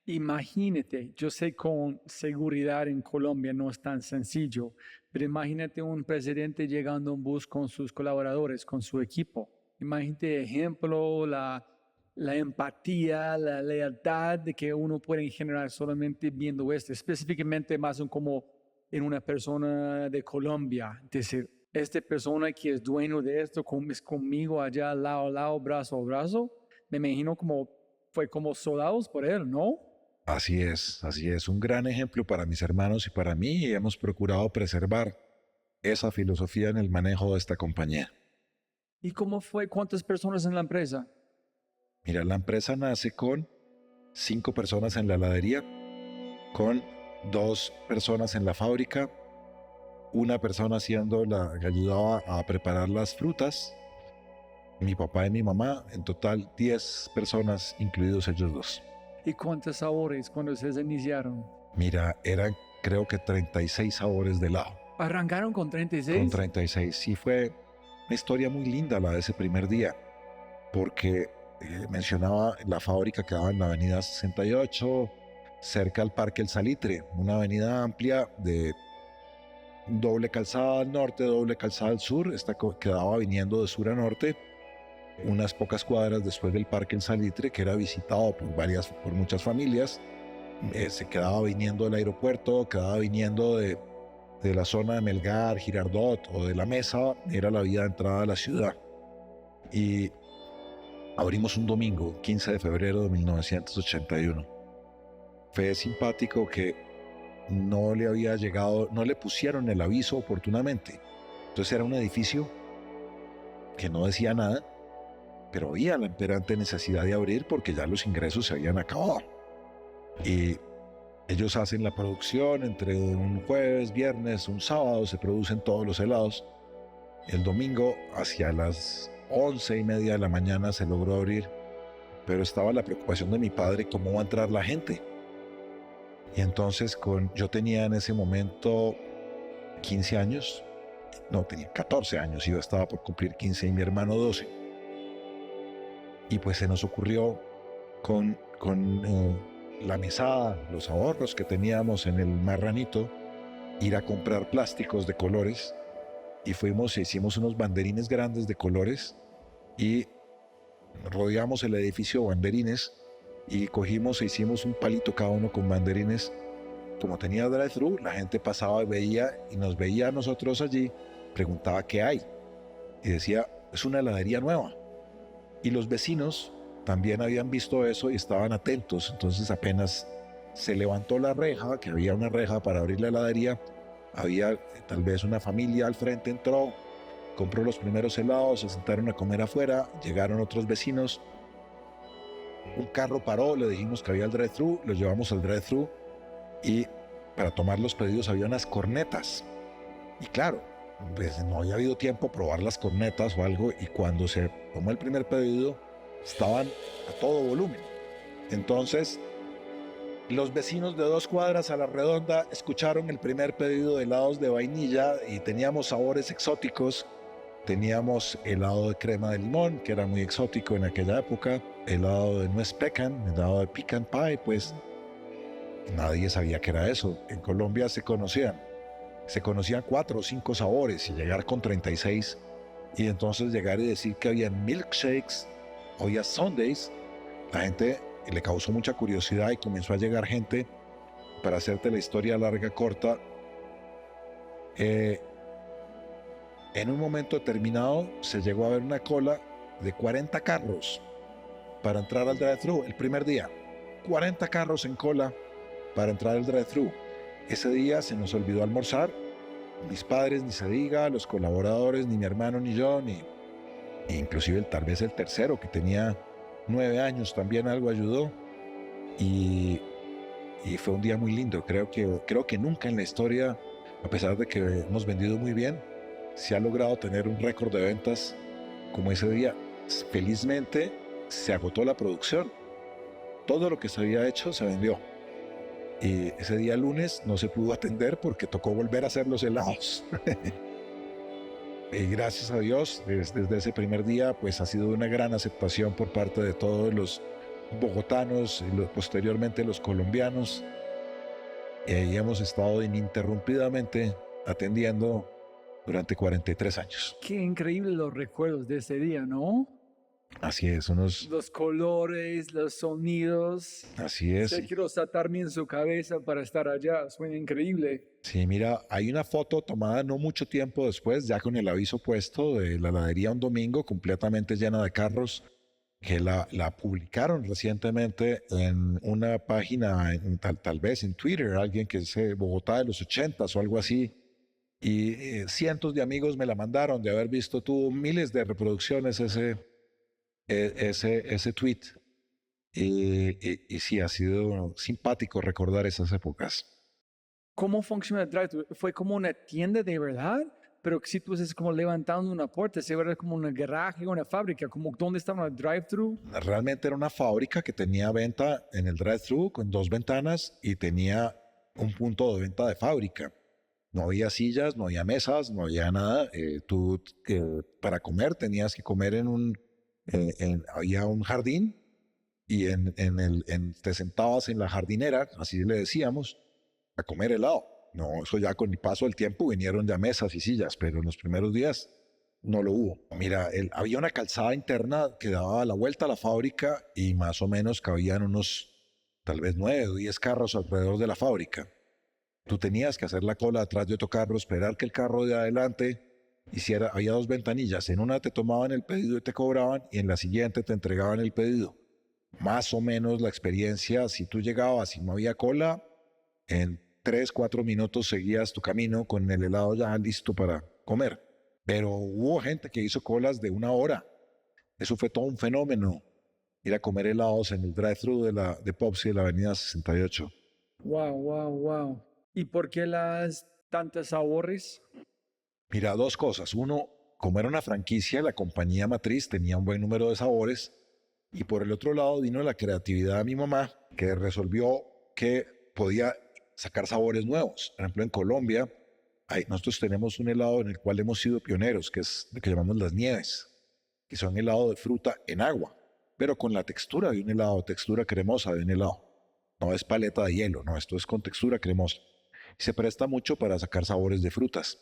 Imagínate, yo sé con seguridad en Colombia no es tan sencillo, pero imagínate un presidente llegando a un bus con sus colaboradores, con su equipo. Imagínate ejemplo, la empatía, la lealtad de que uno puede generar solamente viendo esto, específicamente más como en una persona de Colombia, decir, esta persona que es dueño de esto es conmigo allá lado a lado, brazo a brazo, me imagino como fue como soldados por él, ¿no? Así es. Un gran ejemplo para mis hermanos y para mí, y hemos procurado preservar esa filosofía en el manejo de esta compañía. ¿Y cómo fue? ¿Cuántas personas en la empresa? Mira, la empresa nace con 5 personas en la heladería, con 2 personas en la fábrica, una persona que ayudaba a preparar las frutas, mi papá y mi mamá, en total 10 personas, incluidos ellos dos. ¿Y cuántos sabores cuando ustedes iniciaron? Mira, eran creo que 36 sabores de helado. ¿Arrancaron con Con 36? 36. Sí, fue una historia muy linda la de ese primer día, porque mencionaba la fábrica que quedaba en la avenida 68, cerca al Parque El Salitre, una avenida amplia de doble calzada al norte, doble calzada al sur. Esta quedaba viniendo de sur a norte, unas pocas cuadras después del Parque El Salitre, que era visitado por muchas familias. Se quedaba viniendo del aeropuerto, quedaba viniendo de la zona de Melgar, Girardot o de La Mesa, era la vía de entrada a la ciudad. Y abrimos un domingo, 15 de febrero de 1981. Fue simpático que no le había llegado, no le pusieron el aviso oportunamente. Entonces era un edificio que no decía nada, pero había la imperante necesidad de abrir porque ya los ingresos se habían acabado. Y ellos hacen la producción entre un jueves, viernes, un sábado, se producen todos los helados. El domingo, hacia las 11:30 de la mañana, se logró abrir, pero estaba la preocupación de mi padre, cómo va a entrar la gente. Y entonces yo tenía en ese momento 15 años, no, tenía 14 años, yo estaba por cumplir 15 y mi hermano 12. Y pues se nos ocurrió con la mesada, los ahorros que teníamos en el Marranito, ir a comprar plásticos de colores y fuimos e hicimos unos banderines grandes de colores y rodeamos el edificio de banderines y cogimos e hicimos un palito cada uno con banderines. Como tenía drive-thru, la gente pasaba y veía y nos veía a nosotros allí, preguntaba qué hay y decía, es una heladería nueva. Y los vecinos también habían visto eso y estaban atentos. Entonces apenas se levantó la reja, que había una reja para abrir la heladería, había tal vez una familia al frente, entró, compró los primeros helados, se sentaron a comer afuera, llegaron otros vecinos, un carro paró, le dijimos que había el drive-thru, los llevamos al drive-thru y para tomar los pedidos había unas cornetas. Y claro, pues no había habido tiempo a probar las cornetas o algo y cuando se tomó el primer pedido estaban a todo volumen. Entonces los vecinos de 2 cuadras a la redonda escucharon el primer pedido de helados de vainilla y teníamos sabores exóticos. Teníamos helado de crema de limón, que era muy exótico en aquella época, helado de nuez pecan, helado de pecan pie, pues nadie sabía qué era eso. En Colombia se conocían 4 o 5 sabores y llegar con 36 y entonces llegar y decir que había milkshakes, había sundaes, la gente le causó mucha curiosidad y comenzó a llegar gente. Para hacerte la historia larga, corta, en un momento determinado se llegó a ver una cola de 40 carros para entrar al drive-thru el primer día. 40 carros en cola para entrar al drive-thru. Ese día se nos olvidó almorzar. Mis padres, ni se diga, los colaboradores, ni mi hermano, ni yo, inclusive tal vez el tercero, que tenía 9 años, también algo ayudó. Y fue un día muy lindo. Creo que nunca en la historia, a pesar de que hemos vendido muy bien, se ha logrado tener un récord de ventas como ese día. Felizmente se agotó la producción. Todo lo que se había hecho se vendió. Y ese día lunes no se pudo atender porque tocó volver a hacer los helados. Y gracias a Dios, desde ese primer día, pues ha sido una gran aceptación por parte de todos los bogotanos y posteriormente los colombianos. Y hemos estado ininterrumpidamente atendiendo durante 43 años. Qué increíble los recuerdos de ese día, ¿no? Así es, Los colores, los sonidos. Así es. Se quiero satarme en su cabeza para estar allá. Suena increíble. Sí, mira, hay una foto tomada no mucho tiempo después, ya con el aviso puesto de la heladería un domingo completamente llena de carros, que la publicaron recientemente en una página, tal vez en Twitter, alguien que es Bogotá de los 80s o algo así. Y cientos de amigos me la mandaron de haber visto, tuvo miles de reproducciones ese tweet. Y sí, ha sido simpático recordar esas épocas. ¿Cómo funciona el drive-thru? ¿Fue como una tienda de verdad? Pero si tú estás como levantando una puerta, se ve como un garaje, una fábrica, como ¿dónde estaba el drive-thru? Realmente era una fábrica que tenía venta en el drive-thru con 2 ventanas y tenía un punto de venta de fábrica. No había sillas, no había mesas, no había nada. Para comer tenías que comer había un jardín y te sentabas en la jardinera, así le decíamos, a comer helado. No, eso ya con el paso del tiempo vinieron ya mesas y sillas, pero en los primeros días no lo hubo. Mira, había una calzada interna que daba la vuelta a la fábrica y más o menos cabían unos tal vez 9 o 10 carros alrededor de la fábrica. Tú tenías que hacer la cola atrás de otro carro, esperar que el carro de adelante hiciera. Había 2 ventanillas. En una te tomaban el pedido y te cobraban, y en la siguiente te entregaban el pedido. Más o menos la experiencia, si tú llegabas y no había cola, en 3, 4 minutos seguías tu camino con el helado ya listo para comer. Pero hubo gente que hizo colas de 1 hora. Eso fue todo un fenómeno. Ir a comer helados en el drive-thru de Popsi de la avenida 68. Wow, wow, wow. ¿Y por qué las tantos sabores? Mira, 2 cosas. Uno, como era una franquicia, la compañía matriz tenía un buen número de sabores. Y por el otro lado vino la creatividad de mi mamá, que resolvió que podía sacar sabores nuevos. Por ejemplo, en Colombia, nosotros tenemos un helado en el cual hemos sido pioneros, que es lo que llamamos las nieves, que son helado de fruta en agua, pero con la textura de un helado, textura cremosa de un helado. No es paleta de hielo, no, esto es con textura cremosa. Y se presta mucho para sacar sabores de frutas.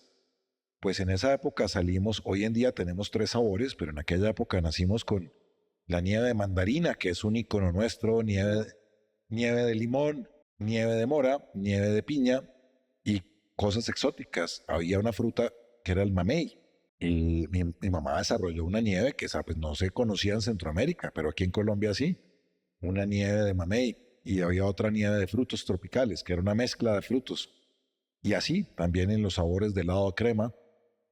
Pues en esa época salimos, hoy en día tenemos 3 sabores, pero en aquella época nacimos con la nieve de mandarina, que es un icono nuestro, nieve de limón, nieve de mora, nieve de piña y cosas exóticas. Había una fruta que era el mamey. Y mi mamá desarrolló una nieve que pues, no se conocía en Centroamérica, pero aquí en Colombia sí. Una nieve de mamey. Y había otra nieve de frutos tropicales, que era una mezcla de frutos. Y así, también en los sabores de helado de crema,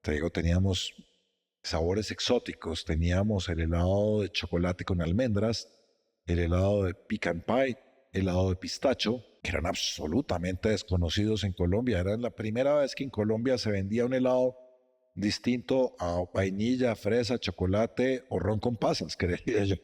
te digo, teníamos sabores exóticos. Teníamos el helado de chocolate con almendras, el helado de pecan pie, helado de pistacho, que eran absolutamente desconocidos en Colombia. Era la primera vez que en Colombia se vendía un helado distinto a vainilla, fresa, chocolate o ron con pasas, creería yo.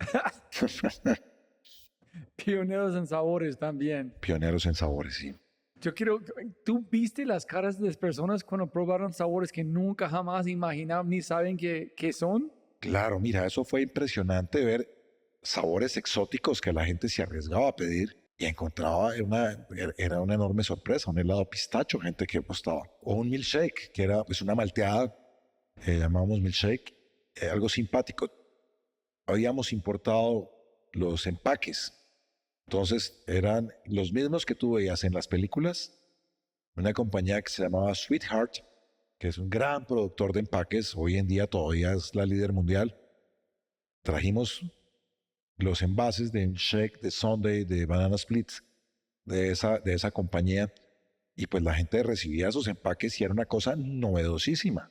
Pioneros en sabores también. Pioneros en sabores, sí. Yo quiero, ¿tú viste las caras de las personas cuando probaron sabores que nunca jamás imaginaban ni saben qué son? Claro, mira, eso fue impresionante ver sabores exóticos que la gente se arriesgaba a pedir y encontraba era una enorme sorpresa, un helado pistacho, gente que apostaba, o un milkshake, que era pues una malteada, llamábamos milkshake, algo simpático. Habíamos importado los empaques, entonces eran los mismos que tú veías en las películas, una compañía que se llamaba Sweetheart, que es un gran productor de empaques, hoy en día todavía es la líder mundial. Trajimos los envases de shake, de sundae, de banana splits de esa compañía, y pues la gente recibía esos empaques y era una cosa novedosísima,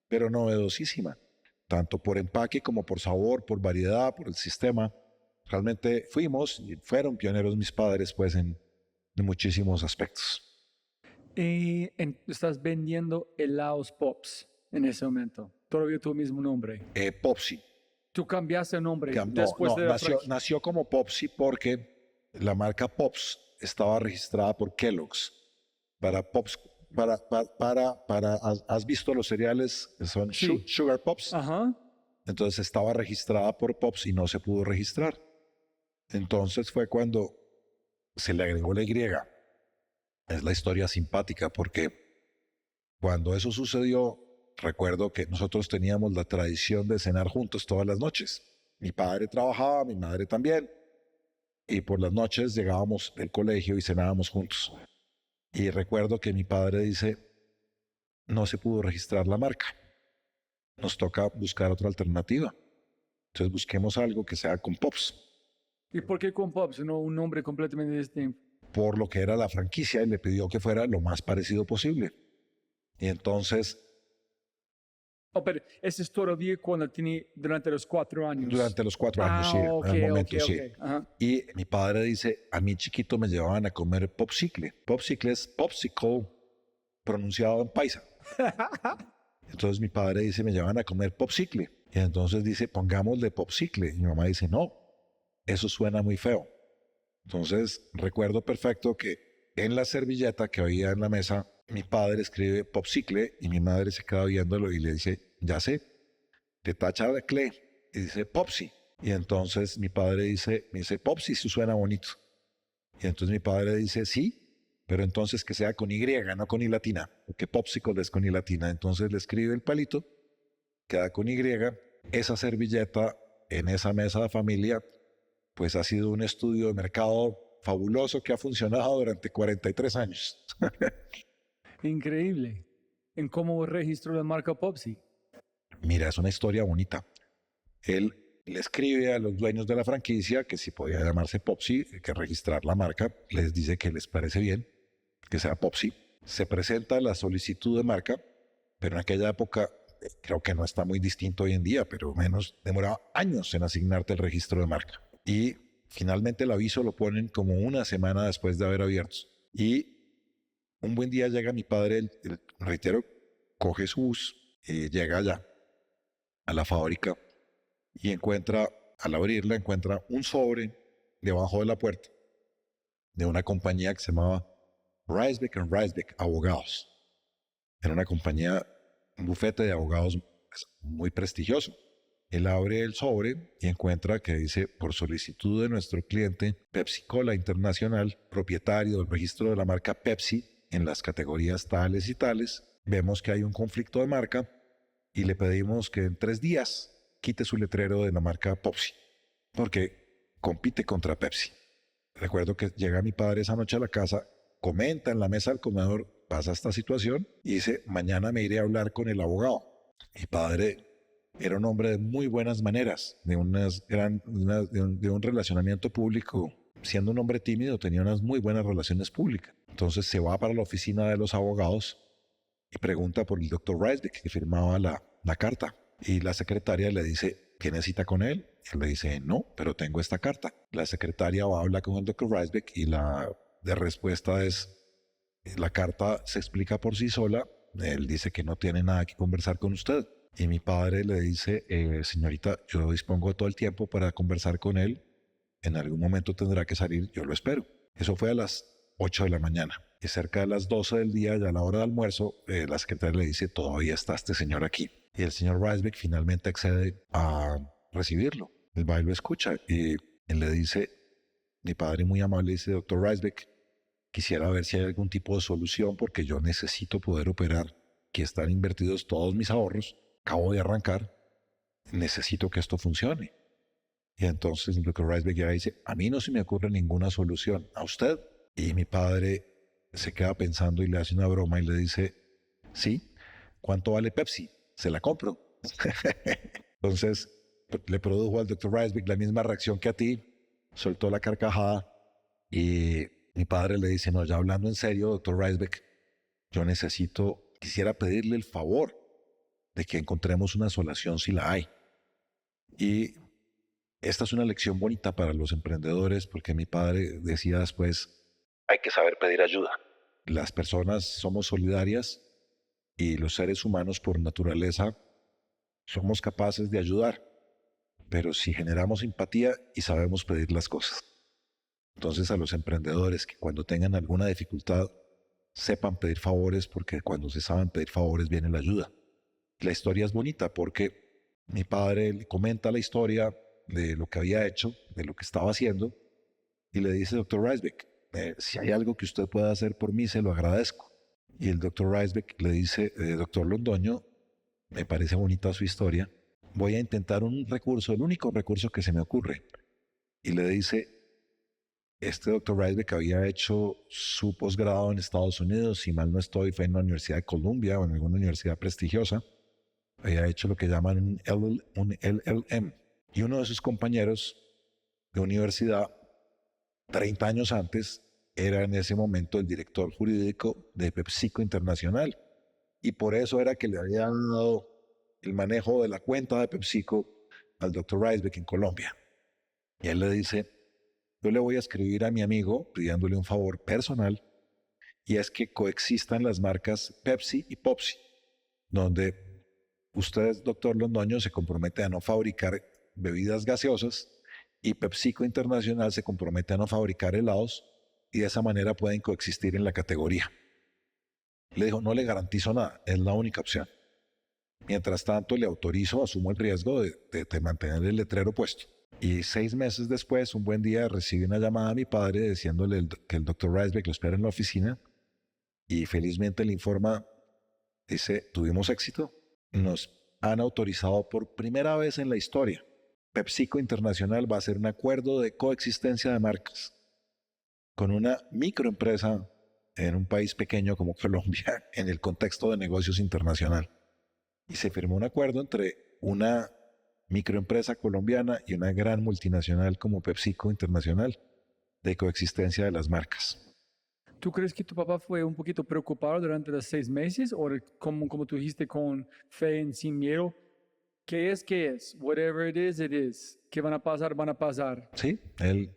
pero novedosísima, tanto por empaque como por sabor, por variedad, por el sistema. Realmente fuimos y fueron pioneros mis padres pues en muchísimos aspectos. Y estás vendiendo helados Pops en ese momento. Todavía tu mismo nombre. Popsi. Tú cambiaste el nombre No, después no, de la nació como Popsi porque la marca Pops estaba registrada por Kellogg's. Para Pops, ¿has visto los cereales que son Sí. Sugar Pops? Ajá. Entonces estaba registrada por Pops y no se pudo registrar. Entonces fue cuando se le agregó la Y. Es la historia simpática porque cuando eso sucedió, recuerdo que nosotros teníamos la tradición de cenar juntos todas las noches. Mi padre trabajaba, mi madre también, y por las noches llegábamos del colegio y cenábamos juntos. Y recuerdo que mi padre dice, no se pudo registrar la marca, nos toca buscar otra alternativa. Entonces busquemos algo que sea con Pops, ¿Y por qué con Pops, no un nombre completamente distinto? por lo que era la franquicia, y le pidió que fuera lo más parecido posible. Y entonces Oh, pero ese es todavía cuando tiene, durante los 4 años. Durante los 4 años, sí, Ok, en el momento, ok, sí. ok. Ajá. Y mi padre dice, a mí chiquito me llevaban a comer popsicle. Popsicle es popsicle pronunciado en paisa. Entonces mi padre dice, me llevan a comer popsicle. Y entonces dice, pongámosle popsicle. Y mi mamá dice, no, eso suena muy feo. Entonces recuerdo perfecto que en la servilleta que había en la mesa, mi padre escribe popsicle y mi madre se queda viéndolo y le dice, ya sé, te tacha de cle y dice popsi. Y entonces mi padre dice, me dice, popsi, eso suena bonito. Y entonces mi padre dice, sí, pero entonces que sea con Y, no con I latina, porque popsicle es con I latina. Entonces le escribe el palito, queda con Y. Esa servilleta en esa mesa de familia, pues ha sido un estudio de mercado fabuloso que ha funcionado durante 43 años. Increíble. ¿En cómo registró la marca Popsi? Mira, es una historia bonita. Él le escribe a los dueños de la franquicia que si podía llamarse Popsi, que registrar la marca, les dice que les parece bien que sea Popsi. Se presenta la solicitud de marca, pero en aquella época creo que no está muy distinto hoy en día, pero menos demoraba años en asignarte el registro de marca. Y finalmente el aviso lo ponen como una semana después de haber abierto. Y un buen día llega mi padre, reitero, coge su bus y llega allá a la fábrica y encuentra, al abrirla, encuentra un sobre debajo de la puerta de una compañía que se llamaba Reisbeck Reisbeck Abogados. Era una compañía, un bufete de abogados muy prestigioso. Él abre el sobre y encuentra que dice, por solicitud de nuestro cliente Pepsi Cola Internacional, propietario del registro de la marca Pepsi en las categorías tales y tales, vemos que hay un conflicto de marca y le pedimos que en 3 días quite su letrero de la marca Pepsi, porque compite contra Pepsi. Recuerdo que llega mi padre esa noche a la casa, comenta en la mesa del comedor, pasa esta situación y dice, mañana me iré a hablar con el abogado. Mi padre era un hombre de muy buenas maneras, de un relacionamiento público. Siendo un hombre tímido, tenía unas muy buenas relaciones públicas. Entonces se va para la oficina de los abogados y pregunta por el doctor Reisbeck, que firmaba la carta. Y la secretaria le dice, ¿tiene cita con él? Él le dice, no, pero tengo esta carta. La secretaria va a hablar con el doctor Reisbeck y la de respuesta es, la carta se explica por sí sola. Él dice que no tiene nada que conversar con usted. Y mi padre le dice, señorita, yo dispongo de todo el tiempo para conversar con él. En algún momento tendrá que salir, yo lo espero. Eso fue a las 8 de la mañana. Y cerca de las 12 del día, ya a la hora de almuerzo, la secretaria le dice, todavía está este señor aquí. Y el señor Reisbeck finalmente accede a recibirlo. El va y lo escucha y él le dice, mi padre muy amable dice, doctor Reisbeck, quisiera ver si hay algún tipo de solución porque yo necesito poder operar. Aquí están invertidos todos mis ahorros, acabo de arrancar, necesito que esto funcione. Y entonces el doctor Reisbeck ya dice, a mí no se me ocurre ninguna solución, ¿a usted? Y mi padre se queda pensando y le hace una broma y le dice, sí, ¿cuánto vale Pepsi? Se la compro. Entonces le produjo al doctor Reisbeck la misma reacción que a ti, soltó la carcajada y mi padre le dice, no, ya hablando en serio, doctor Reisbeck, yo quisiera pedirle el favor de que encontremos una solución si la hay. Y esta es una lección bonita para los emprendedores porque mi padre decía después, hay que saber pedir ayuda. Las personas somos solidarias y los seres humanos por naturaleza somos capaces de ayudar, pero si generamos empatía y sabemos pedir las cosas. Entonces a los emprendedores que cuando tengan alguna dificultad sepan pedir favores porque cuando se saben pedir favores viene la ayuda. La historia es bonita porque mi padre le comenta la historia de lo que había hecho, de lo que estaba haciendo y le dice, doctor Reisbeck, si hay algo que usted pueda hacer por mí, se lo agradezco. Y el doctor Reisbeck le dice, doctor Londoño, me parece bonita su historia, voy a intentar un recurso, el único recurso que se me ocurre. Y le dice, este doctor Reisbeck había hecho su posgrado en Estados Unidos, si mal no estoy, fue en la Universidad de Columbia o en alguna universidad prestigiosa. Había hecho lo que llaman un LLM. Y uno de sus compañeros de universidad, 30 años antes, era en ese momento el director jurídico de PepsiCo Internacional. Y por eso era que le habían dado el manejo de la cuenta de PepsiCo al Dr. Reisbeck en Colombia. Y él le dice, yo le voy a escribir a mi amigo pidiéndole un favor personal, y es que coexistan las marcas Pepsi y Popsi, donde usted, doctor Londoño, se compromete a no fabricar bebidas gaseosas y PepsiCo Internacional se compromete a no fabricar helados, y de esa manera pueden coexistir en la categoría. Le dijo, no le garantizo nada, es la única opción. Mientras tanto, le autorizo, asumo el riesgo de mantener el letrero puesto. Y 6 meses después, un buen día, recibí una llamada a mi padre diciéndole que el doctor Reisbeck lo espera en la oficina, y felizmente le informa, dice, tuvimos éxito, nos han autorizado por primera vez en la historia. PepsiCo Internacional va a hacer un acuerdo de coexistencia de marcas con una microempresa en un país pequeño como Colombia en el contexto de negocios internacional. Y se firmó un acuerdo entre una microempresa colombiana y una gran multinacional como PepsiCo Internacional de coexistencia de las marcas. ¿Tú crees que tu papá fue un poquito preocupado durante los 6 meses? ¿O como tú dijiste, con fe y sin miedo? ¿Qué es? ¿Qué es? Whatever it is. ¿Qué van a pasar? Van a pasar. Sí, él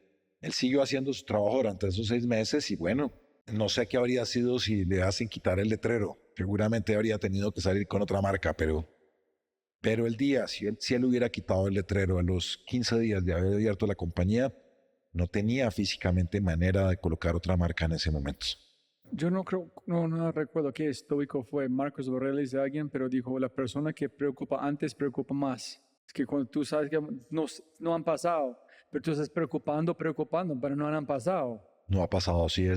siguió haciendo su trabajo durante esos 6 meses y bueno, no sé qué habría sido si le hacen quitar el letrero. Seguramente habría tenido que salir con otra marca, pero el día, si él hubiera quitado el letrero a los 15 días de haber abierto la compañía, no tenía físicamente manera de colocar otra marca en ese momento. Yo no creo, no recuerdo qué estoico fue, Marcos Aurelius de alguien, pero dijo, la persona que preocupa antes preocupa más. Es que cuando tú sabes que no han pasado, pero tú estás preocupando, pero no han pasado. No ha pasado así.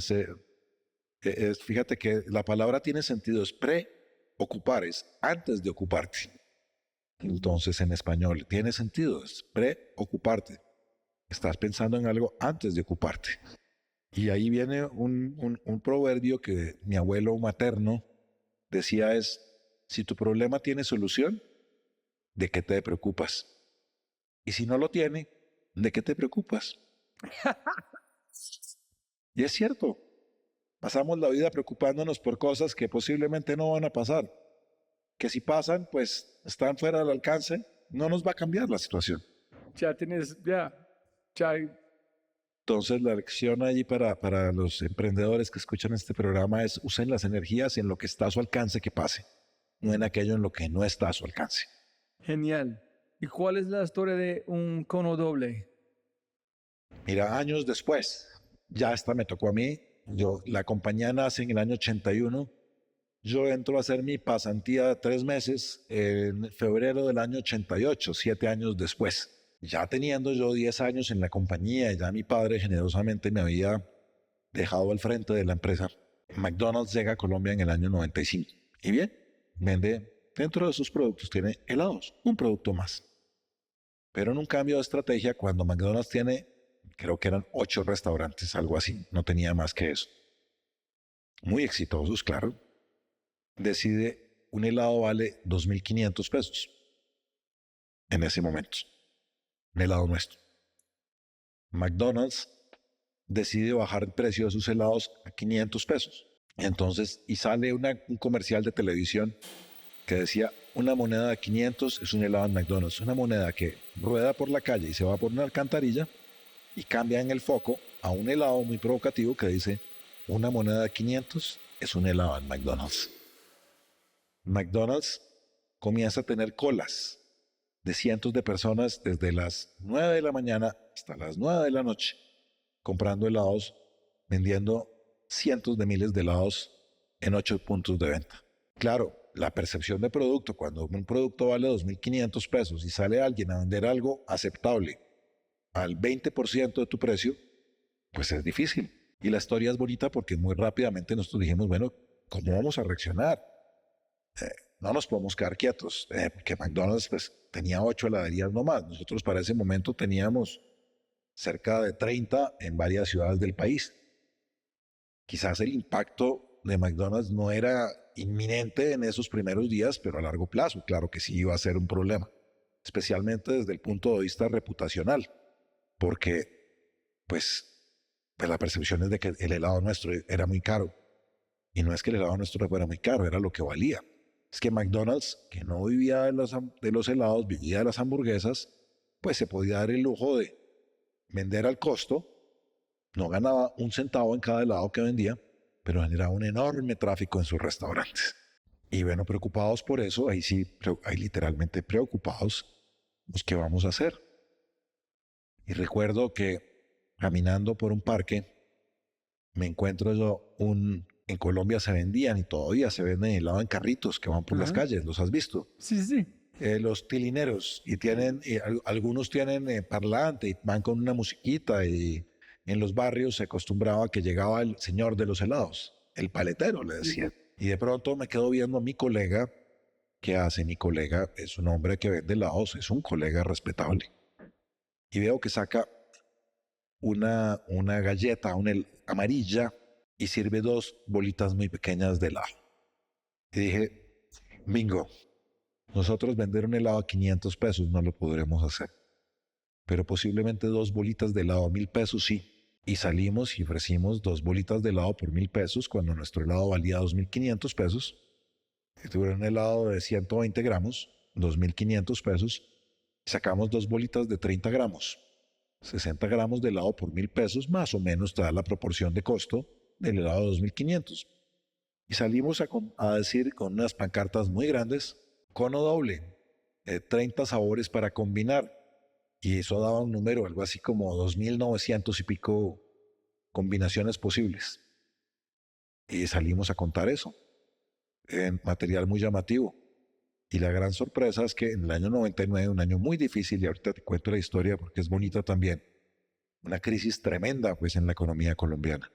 Fíjate que la palabra tiene sentido, es preocupar, es antes de ocuparte. Entonces en español tiene sentido, es preocuparte. Estás pensando en algo antes de ocuparte. Y ahí viene un proverbio que mi abuelo materno decía es, si tu problema tiene solución, ¿de qué te preocupas? Y si no lo tiene, ¿de qué te preocupas? Y es cierto, pasamos la vida preocupándonos por cosas que posiblemente no van a pasar, que si pasan, pues están fuera del alcance, no nos va a cambiar la situación. Ya tienes, ya. Entonces la lección allí para los emprendedores que escuchan este programa es usen las energías en lo que está a su alcance que pase, no en aquello en lo que no está a su alcance. Genial. ¿Y cuál es la historia de un cono doble? Mira, años después, ya esta me tocó a mí, la compañía nace en el año 81, yo entro a hacer mi pasantía de 3 meses en febrero del año 88, 7 años después. Ya teniendo yo 10 años en la compañía, ya mi padre generosamente me había dejado al frente de la empresa. McDonald's llega a Colombia en el año 95. Y bien, vende, dentro de sus productos tiene helados, un producto más. Pero en un cambio de estrategia, cuando McDonald's tiene, creo que eran 8 restaurantes, algo así, no tenía más que eso. Muy exitosos, claro. Decide, un helado vale 2.500 pesos en ese momento. Un helado nuestro. McDonald's decide bajar el precio de sus helados a 500 pesos. Entonces, y sale un comercial de televisión que decía, una moneda de 500 es un helado en McDonald's. Una moneda que rueda por la calle y se va por una alcantarilla y cambia en el foco a un helado muy provocativo que dice, una moneda de 500 es un helado en McDonald's. McDonald's comienza a tener colas de cientos de personas desde las 9 de la mañana hasta las 9 de la noche, comprando helados, vendiendo cientos de miles de helados en 8 puntos de venta. Claro, la percepción de producto, cuando un producto vale 2.500 pesos y sale alguien a vender algo aceptable al 20% de tu precio, pues es difícil. Y la historia es bonita porque muy rápidamente nosotros dijimos, bueno, ¿cómo vamos a reaccionar? No nos podemos quedar quietos, porque McDonald's pues, tenía 8 heladerías nomás. Nosotros para ese momento teníamos cerca de 30 en varias ciudades del país. Quizás el impacto de McDonald's no era inminente en esos primeros días, pero a largo plazo, claro que sí iba a ser un problema, especialmente desde el punto de vista reputacional, porque pues la percepción es de que el helado nuestro era muy caro. Y no es que el helado nuestro fuera muy caro, era lo que valía. Es que McDonald's, que no vivía de los helados, vivía de las hamburguesas, pues se podía dar el lujo de vender al costo, no ganaba un centavo en cada helado que vendía, pero generaba un enorme tráfico en sus restaurantes. Y bueno, preocupados por eso, ahí sí, ahí literalmente preocupados, pues ¿qué vamos a hacer? Y recuerdo que caminando por un parque, me encuentro yo en Colombia se vendían y todavía se venden helado en carritos que van por las Ajá. calles, ¿los has visto? Sí, sí, sí. Los tilineros y tienen, algunos tienen parlante y van con una musiquita y en los barrios se acostumbraba que llegaba el señor de los helados, el paletero le decía. Y de pronto me quedo viendo a mi colega. ¿Qué hace mi colega? Es un hombre que vende helados, es un colega respetable. Y veo que saca una galleta, amarilla, y sirve dos bolitas muy pequeñas de helado. Y dije, bingo, nosotros vender un helado a 500 pesos no lo podremos hacer, pero posiblemente dos bolitas de helado a 1.000 pesos sí. Y salimos y ofrecimos dos bolitas de helado por 1.000 pesos cuando nuestro helado valía 2.500 pesos. Si tuviera un helado de 120 gramos, 2.500 pesos, sacamos dos bolitas de 30 gramos. 60 gramos de helado por 1.000 pesos, más o menos te da la proporción de costo del helado de 2.500. Y salimos a decir con unas pancartas muy grandes, cono doble, 30 sabores para combinar. Y eso daba un número, algo así como 2.900 y pico combinaciones posibles. Y salimos a contar eso, en material muy llamativo. Y la gran sorpresa es que en el año 99, un año muy difícil, y ahorita te cuento la historia porque es bonita también, una crisis tremenda pues en la economía colombiana.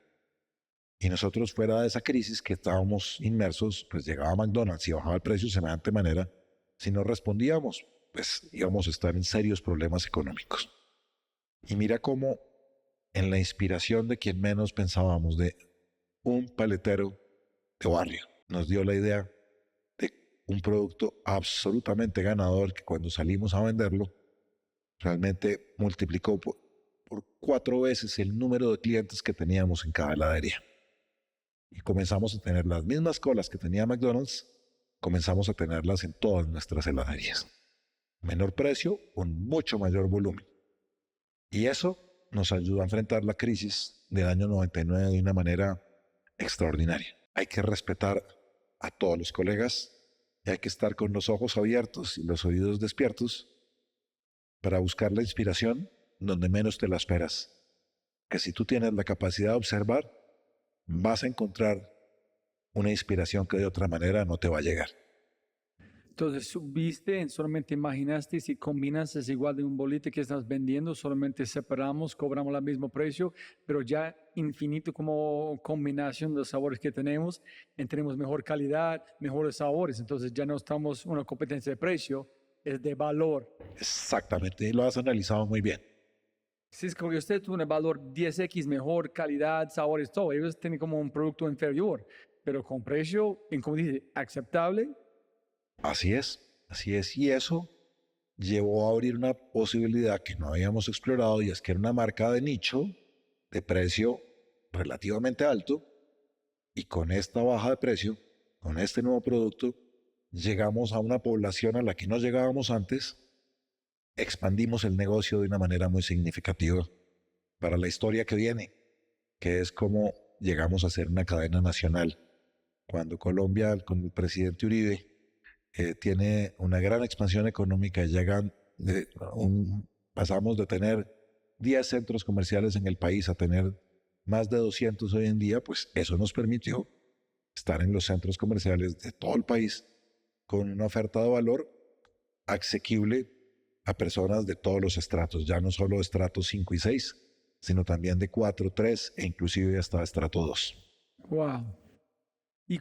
Y nosotros fuera de esa crisis que estábamos inmersos, pues llegaba McDonald's y bajaba el precio de semejante manera, si no respondíamos, pues íbamos a estar en serios problemas económicos. Y mira cómo en la inspiración de quien menos pensábamos, de un paletero de barrio, nos dio la idea de un producto absolutamente ganador que cuando salimos a venderlo, realmente multiplicó por 4 veces el número de clientes que teníamos en cada heladería. Y comenzamos a tener las mismas colas que tenía McDonald's, comenzamos a tenerlas en todas nuestras heladerías. Menor precio, con mucho mayor volumen. Y eso nos ayudó a enfrentar la crisis del año 99 de una manera extraordinaria. Hay que respetar a todos los colegas y hay que estar con los ojos abiertos y los oídos despiertos para buscar la inspiración donde menos te la esperas. Que si tú tienes la capacidad de observar, vas a encontrar una inspiración que de otra manera no te va a llegar. Entonces subiste, solamente imaginaste si combinas es igual de un bolite que estás vendiendo, solamente separamos, cobramos el mismo precio, pero ya infinito como combinación de los sabores que tenemos, tenemos mejor calidad, mejores sabores, entonces ya no estamos una competencia de precio, es de valor. Exactamente, y lo has analizado muy bien. Si es que usted tiene un valor 10x mejor, calidad, sabores, todo, ellos tienen como un producto inferior, pero con precio, como dice, aceptable. Así es, así es. Y eso llevó a abrir una posibilidad que no habíamos explorado y es que era una marca de nicho de precio relativamente alto y con esta baja de precio, con este nuevo producto, llegamos a una población a la que no llegábamos antes, expandimos el negocio de una manera muy significativa para la historia que viene, que es como llegamos a ser una cadena nacional. Cuando Colombia, con el presidente Uribe, tiene una gran expansión económica y pasamos de tener 10 centros comerciales en el país a tener más de 200 hoy en día, pues eso nos permitió estar en los centros comerciales de todo el país con una oferta de valor asequible a personas de todos los estratos, ya no solo estratos 5 y 6, sino también de 4, 3 e inclusive hasta estrato 2. Wow. ¿Y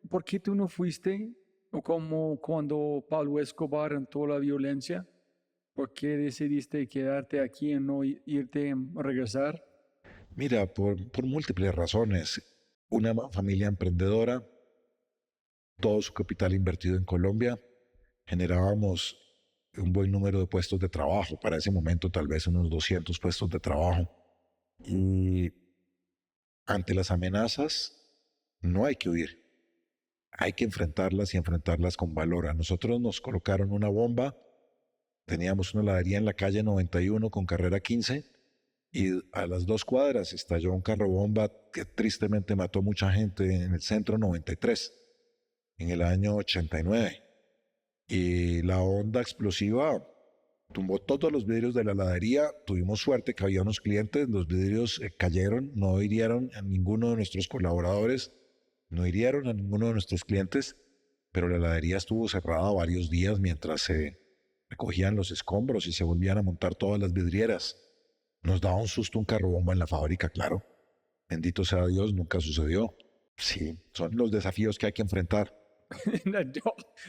por qué tú no fuiste, o como cuando Pablo Escobar entró la violencia? ¿Por qué decidiste quedarte aquí y no irte a regresar? Mira, por múltiples razones. Una familia emprendedora, todo su capital invertido en Colombia, generábamos un buen número de puestos de trabajo, para ese momento tal vez unos 200 puestos de trabajo. Y ante las amenazas no hay que huir, hay que enfrentarlas y enfrentarlas con valor. A nosotros nos colocaron una bomba, teníamos una heladería en la calle 91 con carrera 15 y a las 2 cuadras estalló un carro bomba que tristemente mató mucha gente en el centro 93, en el año 89. Y la onda explosiva tumbó todos los vidrios de la heladería. Tuvimos suerte que había unos clientes, los vidrios cayeron, no hirieron a ninguno de nuestros colaboradores, no hirieron a ninguno de nuestros clientes, pero la heladería estuvo cerrada varios días mientras se recogían los escombros y se volvían a montar todas las vidrieras. Nos daba un susto un carro bomba en la fábrica, claro. Bendito sea Dios, nunca sucedió. Sí, son los desafíos que hay que enfrentar. No,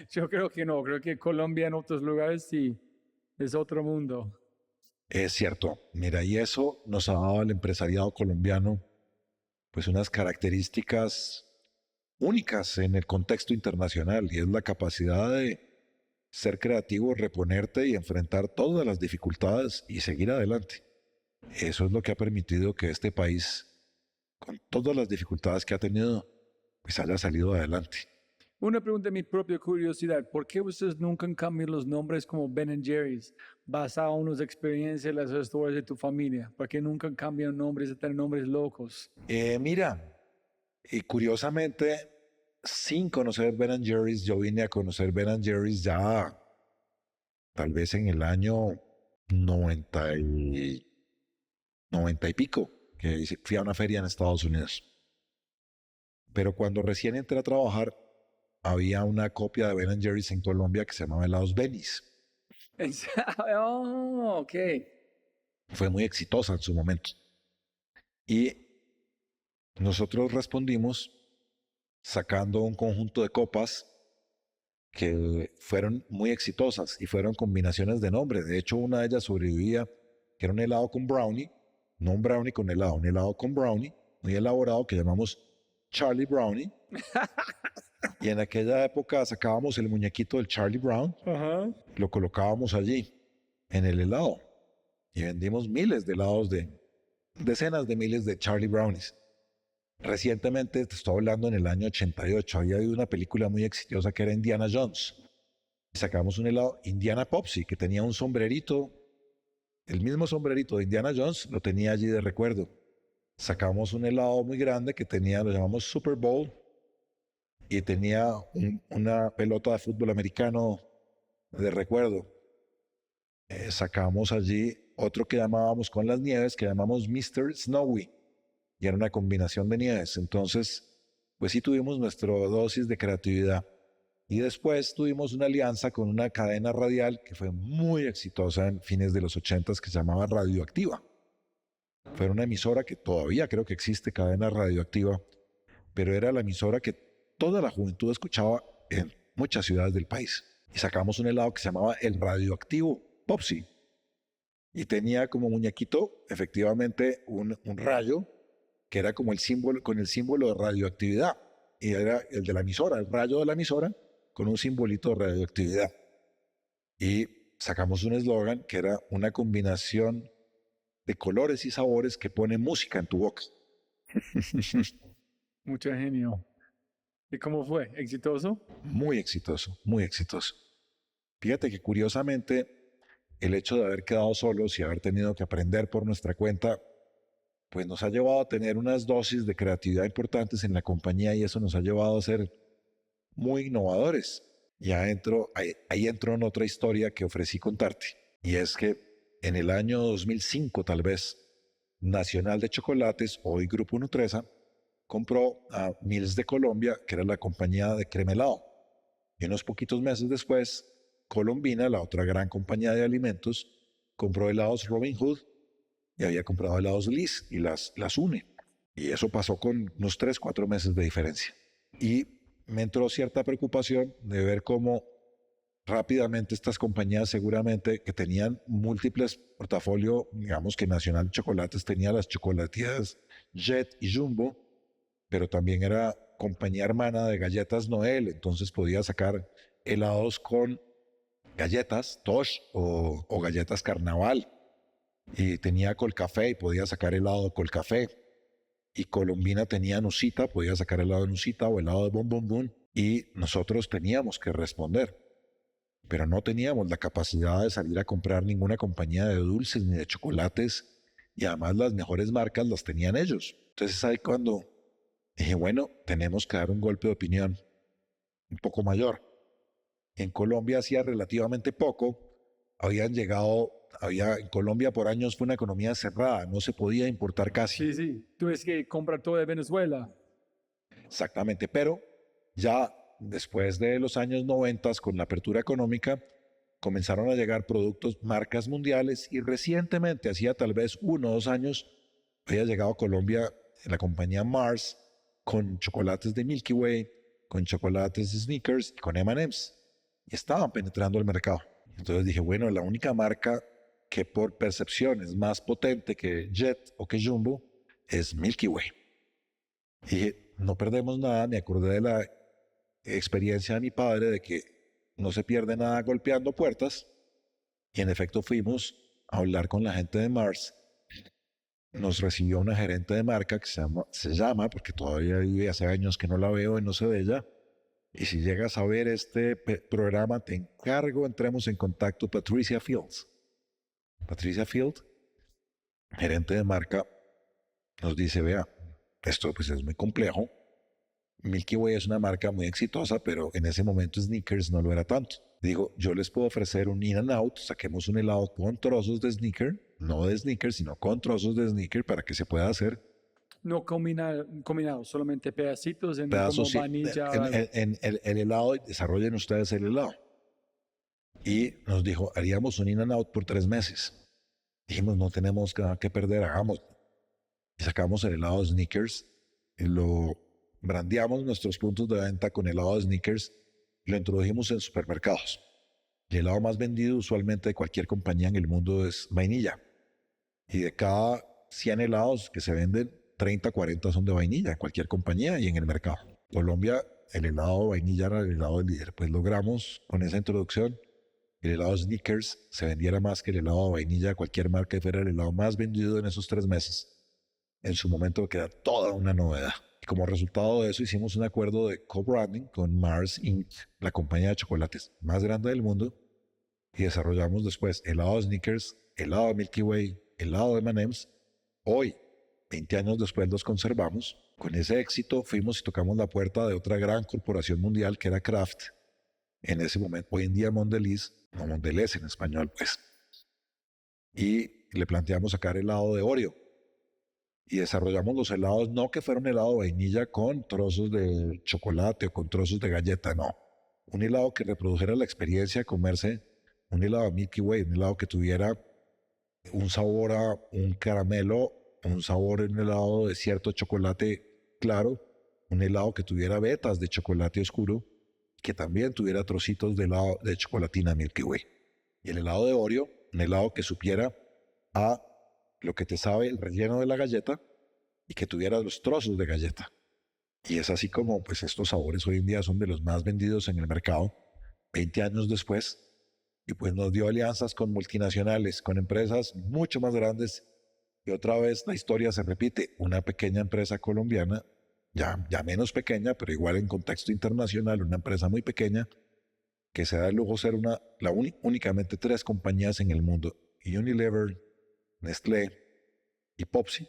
yo creo que no, creo que Colombia en otros lugares sí es otro mundo. Es cierto, mira, y eso nos ha dado al empresariado colombiano pues unas características únicas en el contexto internacional y es la capacidad de ser creativo, reponerte y enfrentar todas las dificultades y seguir adelante. Eso es lo que ha permitido que este país, con todas las dificultades que ha tenido, pues haya salido adelante. Una pregunta de mi propia curiosidad, ¿por qué ustedes nunca cambian los nombres como Ben Jerry's, basado en las experiencias y las historias de tu familia? ¿Por qué nunca cambian nombres y tienen nombres locos? Mira, y curiosamente, sin conocer Ben Jerry's, yo vine a conocer Ben Jerry's ya tal vez en el año 90 y pico, que fui a una feria en Estados Unidos. Pero cuando recién entré a trabajar, había una copia de Ben Jerry's en Colombia que se llamaba helados Benny's. Oh, ok. Fue muy exitosa en su momento. Y nosotros respondimos sacando un conjunto de copas que fueron muy exitosas y fueron combinaciones de nombres. De hecho, una de ellas sobrevivía, que era un helado con brownie, no un brownie con helado, un helado con brownie, muy elaborado que llamamos Charlie Brownie. Y en aquella época sacábamos el muñequito del Charlie Brown, lo colocábamos allí, en el helado, y vendimos miles de helados decenas de miles de Charlie Brownies. Recientemente, te estoy hablando en el año 88, había habido una película muy exitosa que era Indiana Jones. Sacamos un helado Indiana Popsi, que tenía un sombrerito, el mismo sombrerito de Indiana Jones, lo tenía allí de recuerdo. Sacamos un helado muy grande que tenía, lo llamamos Super Bowl, y tenía una pelota de fútbol americano de recuerdo. Sacamos allí otro que llamábamos con las nieves, que llamamos Mr. Snowy, y era una combinación de nieves. Entonces, pues sí tuvimos nuestra dosis de creatividad. Y después tuvimos una alianza con una cadena radial que fue muy exitosa en fines de los 80 que se llamaba Radioactiva. Fue una emisora que todavía creo que existe, cadena radioactiva, pero era la emisora que toda la juventud escuchaba en muchas ciudades del país. Y sacamos un helado que se llamaba el Radioactivo Popsi. Y tenía como muñequito, efectivamente, un rayo que era como el símbolo, con el símbolo de radioactividad. Y era el de la emisora, el rayo de la emisora, con un simbolito de radioactividad. Y sacamos un eslogan que era una combinación de colores y sabores que pone música en tu boca. Mucho genio. ¿Y cómo fue? ¿Exitoso? Muy exitoso, muy exitoso. Fíjate que curiosamente el hecho de haber quedado solos y haber tenido que aprender por nuestra cuenta, pues nos ha llevado a tener unas dosis de creatividad importantes en la compañía y eso nos ha llevado a ser muy innovadores. Y ahí entro en otra historia que ofrecí contarte. Y es que en el año 2005 tal vez, Nacional de Chocolates, hoy Grupo Nutresa, compró a Mills de Colombia, que era la compañía de crema helado. Y unos poquitos meses después, Colombina, la otra gran compañía de alimentos, compró helados Robin Hood y había comprado helados Liz y las une. Y eso pasó con unos 3, 4 meses de diferencia. Y me entró cierta preocupación de ver cómo rápidamente estas compañías seguramente que tenían múltiples portafolio, digamos que Nacional Chocolates tenía las chocolatías Jet y Jumbo, pero también era compañía hermana de galletas Noel, entonces podía sacar helados con galletas Tosh o galletas Carnaval. Y tenía Colcafé y podía sacar helado de Colcafé. Y Colombina tenía Nusita, podía sacar helado de Nusita o helado de Bon Bon Bon. y nosotros teníamos que responder, pero no teníamos la capacidad de salir a comprar ninguna compañía de dulces ni de chocolates, y además las mejores marcas las tenían ellos. Entonces ahí cuando dije, bueno, tenemos que dar un golpe de opinión un poco mayor. En Colombia hacía relativamente poco, en Colombia por años fue una economía cerrada, no se podía importar casi. Sí, sí. Tuviste que comprar todo de Venezuela. Exactamente, pero ya después de los años 90, con la apertura económica, comenzaron a llegar productos, marcas mundiales, y recientemente, hacía tal vez 1 o 2 años, había llegado a Colombia la compañía Mars con chocolates de Milky Way, con chocolates de Snickers y con M&M's, y estaban penetrando el mercado. Entonces dije, bueno, la única marca que por percepción es más potente que Jet o que Jumbo es Milky Way. Y dije, no perdemos nada. Me acordé de la experiencia de mi padre de que no se pierde nada golpeando puertas, y en efecto fuimos a hablar con la gente de Mars. Nos recibió una gerente de marca que se llama, porque todavía vive, hace años que no la veo y no sé de ella, y si llegas a ver este programa, te encargo, entremos en contacto. Patricia Fields. Patricia Field, gerente de marca, nos dice, vea, esto pues es muy complejo. Milky Way es una marca muy exitosa, pero en ese momento Snickers no lo era tanto. Digo, yo les puedo ofrecer un in and out, saquemos un helado con trozos de Snickers, no de Snickers, sino con trozos de Snickers para que se pueda hacer No combinado, solamente pedacitos en como pedazos. Sí, vainilla. en el helado, desarrollen ustedes el helado. Y nos dijo, haríamos un in and out por 3 meses. Dijimos, no tenemos nada que perder, hagámoslo. Y sacamos el helado de Snickers y lo brandeamos nuestros puntos de venta con helado de Snickers y lo introdujimos en supermercados. El helado más vendido usualmente de cualquier compañía en el mundo es vainilla. Y de cada 100 helados que se venden, 30, 40 son de vainilla en cualquier compañía y en el mercado. Colombia, el helado de vainilla era el helado del líder. Pues logramos con esa introducción el helado Snickers se vendiera más que el helado de vainilla de cualquier marca, y fuera el helado más vendido en esos 3 meses. En su momento queda toda una novedad. Y como resultado de eso hicimos un acuerdo de co-branding con Mars Inc., la compañía de chocolates más grande del mundo, y desarrollamos después helado de Snickers, helado de Milky Way, helado de M&M's. Hoy, 20 años después, los conservamos. Con ese éxito fuimos y tocamos la puerta de otra gran corporación mundial que era Kraft. En ese momento, hoy en día Mondelez, no Mondelez en español, pues. Y le planteamos sacar helado de Oreo. Y desarrollamos los helados, no que fuera un helado de vainilla con trozos de chocolate o con trozos de galleta, no. Un helado que reprodujera la experiencia de comerse un helado de Milky Way, un helado que tuviera un sabor a un caramelo, un sabor en un helado de cierto chocolate claro, un helado que tuviera vetas de chocolate oscuro, que también tuviera trocitos de helado de chocolatina Milky Way. Y el helado de Oreo, un helado que supiera a lo que te sabe el relleno de la galleta y que tuviera los trozos de galleta. Y es así como pues estos sabores hoy en día son de los más vendidos en el mercado, 20 años después, y pues nos dio alianzas con multinacionales, con empresas mucho más grandes, y otra vez la historia se repite. Una pequeña empresa colombiana, ya menos pequeña, pero igual en contexto internacional, una empresa muy pequeña, que se da el lujo de ser únicamente 3 compañías en el mundo, Unilever, Nestlé y Pepsi,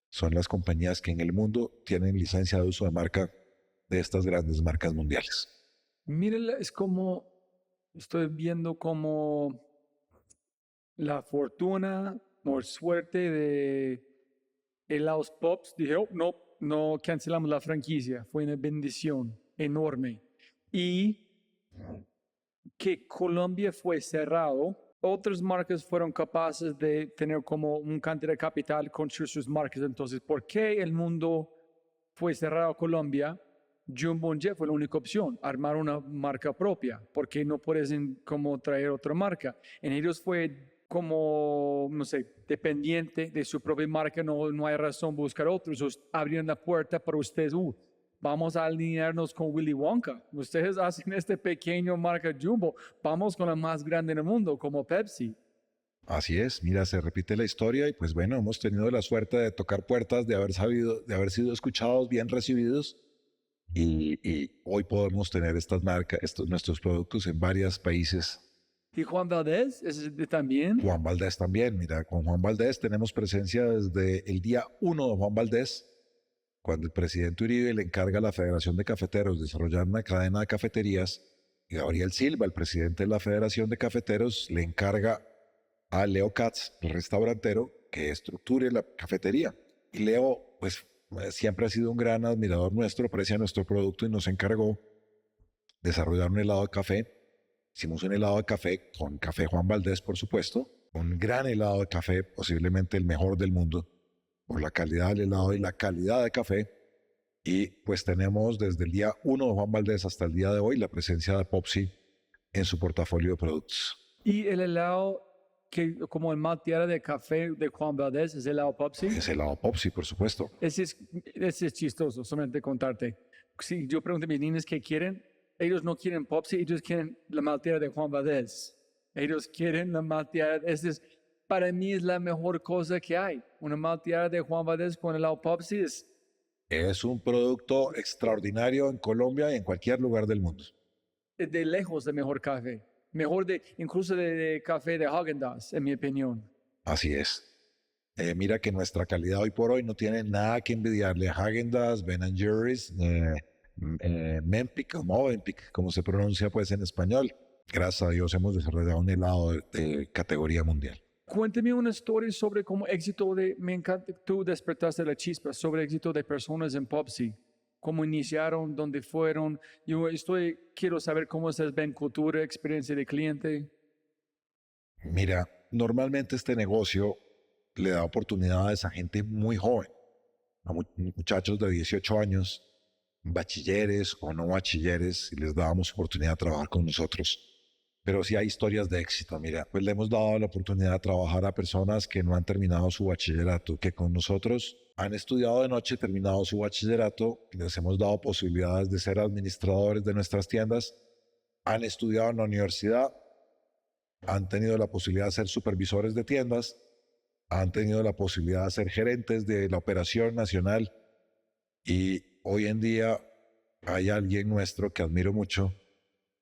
son las compañías que en el mundo tienen licencia de uso de marca de estas grandes marcas mundiales. Mírenla, es como, estoy viendo como la fortuna o suerte de helados Pops. Dije, oh, no, no cancelamos la franquicia. Fue una bendición enorme. Y que Colombia fue cerrado, otras marcas fueron capaces de tener como un cantidad de capital, construir sus marcas. Entonces, ¿por qué el mundo fue cerrado a Colombia? Jumbo y Jet fue la única opción, armar una marca propia. ¿Por qué no pueden como traer otra marca? En ellos fue como, no sé, dependiente de su propia marca, no hay razón buscar otros. Abrieron la puerta para ustedes. Vamos a alinearnos con Willy Wonka. Ustedes hacen este pequeño marca Jumbo. Vamos con la más grande en el mundo, como Pepsi. Así es, mira, se repite la historia y pues bueno, hemos tenido la suerte de tocar puertas, de haber sido escuchados, bien recibidos, y hoy podemos tener estas marcas, nuestros productos en varios países. ¿Y Juan Valdez? ¿Ese también? Juan Valdez también, mira, con Juan Valdez tenemos presencia desde el día 1 de Juan Valdez, cuando el presidente Uribe le encarga a la Federación de Cafeteros desarrollar una cadena de cafeterías, y Gabriel Silva, el presidente de la Federación de Cafeteros, le encarga a Leo Katz, el restaurantero, que estructure la cafetería. Y Leo, pues, siempre ha sido un gran admirador nuestro, aprecia nuestro producto y nos encargó desarrollar un helado de café. Hicimos un helado de café con café Juan Valdez, por supuesto, un gran helado de café, posiblemente el mejor del mundo, por la calidad del helado y la calidad de café. Y pues tenemos desde el día 1 de Juan Valdez hasta el día de hoy la presencia de Popsi en su portafolio de productos. ¿Y el helado como el malteada de café de Juan Valdez es el helado Popsi? Es helado Popsi, por supuesto. Ese es chistoso, solamente contarte. Si yo pregunto a mis niños qué quieren, ellos no quieren Popsi, ellos quieren la malteada de Juan Valdez. Ellos quieren la malteada. Para mí es la mejor cosa que hay. Una malteada de Juan Valdez con helado Popsi Es un producto extraordinario en Colombia y en cualquier lugar del mundo. es de lejos el mejor café. Mejor incluso de café de Häagen-Dazs, en mi opinión. Así es. Mira que nuestra calidad hoy por hoy no tiene nada que envidiarle a Häagen-Dazs, Ben & Jerry's, Mempic o Movenpick, como se pronuncia pues en español. Gracias a Dios hemos desarrollado un helado de categoría mundial. Cuénteme una historia sobre cómo éxito me encanta, tú despertaste la chispa, sobre éxito de personas en Popsi. Cómo iniciaron, dónde fueron. Quiero saber cómo ustedes ven cultura, experiencia de cliente. Mira, normalmente este negocio le da oportunidades a gente muy joven, a muchachos de 18 años, bachilleres o no bachilleres, y les dábamos oportunidad de trabajar con nosotros. Pero sí hay historias de éxito, mira, pues le hemos dado la oportunidad de trabajar a personas que no han terminado su bachillerato, que con nosotros han estudiado de noche, terminado su bachillerato, les hemos dado posibilidades de ser administradores de nuestras tiendas, han estudiado en la universidad, han tenido la posibilidad de ser supervisores de tiendas, han tenido la posibilidad de ser gerentes de la operación nacional y hoy en día hay alguien nuestro que admiro mucho,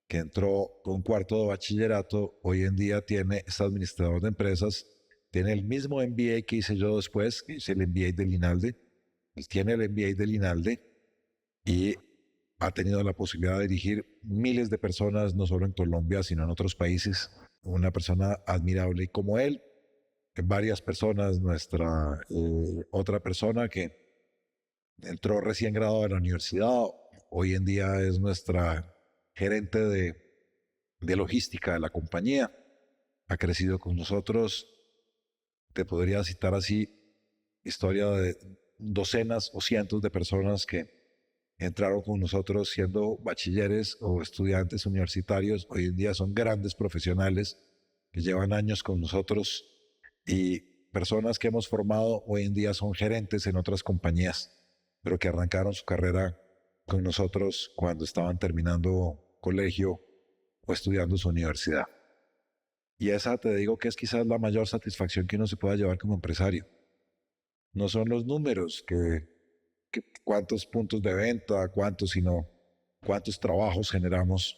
que entró con cuarto de bachillerato, hoy en día es administrador de empresas, tiene el mismo MBA que hice yo después, que hice el MBA del INALDE, él tiene el MBA del INALDE y ha tenido la posibilidad de dirigir miles de personas, no solo en Colombia, sino en otros países. Una persona admirable y como él, varias personas, otra persona que entró recién graduada de la universidad, hoy en día es nuestra gerente de logística de la compañía, ha crecido con nosotros, te podría citar así, historia de docenas o cientos de personas que entraron con nosotros siendo bachilleres o estudiantes universitarios, hoy en día son grandes profesionales que llevan años con nosotros y personas que hemos formado hoy en día son gerentes en otras compañías, pero que arrancaron su carrera con nosotros cuando estaban terminando colegio o estudiando su universidad. Y esa te digo que es quizás la mayor satisfacción que uno se pueda llevar como empresario. No son los números, cuántos puntos de venta, sino cuántos trabajos generamos,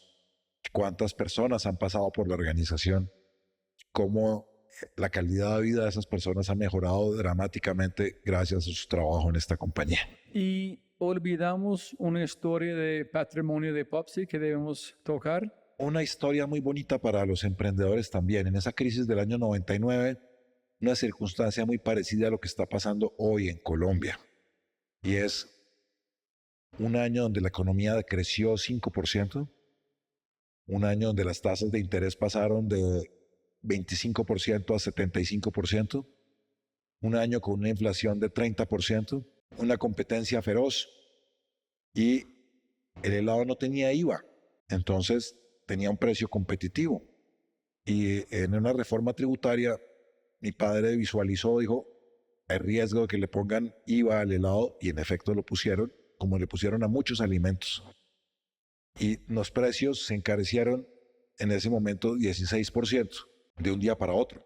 cuántas personas han pasado por la organización, cómo la calidad de vida de esas personas ha mejorado dramáticamente gracias a su trabajo en esta compañía. Y olvidamos una historia de patrimonio de Popsi que debemos tocar. Una historia muy bonita para los emprendedores también. En esa crisis del año 99, una circunstancia muy parecida a lo que está pasando hoy en Colombia. Y es un año donde la economía decreció 5%, un año donde las tasas de interés pasaron de 25% a 75%, un año con una inflación de 30%, una competencia feroz y el helado no tenía IVA, entonces tenía un precio competitivo. Y en una reforma tributaria, mi padre visualizó, dijo, hay riesgo de que le pongan IVA al helado y en efecto lo pusieron, como le pusieron a muchos alimentos. Y los precios se encarecieron en ese momento 16% de un día para otro.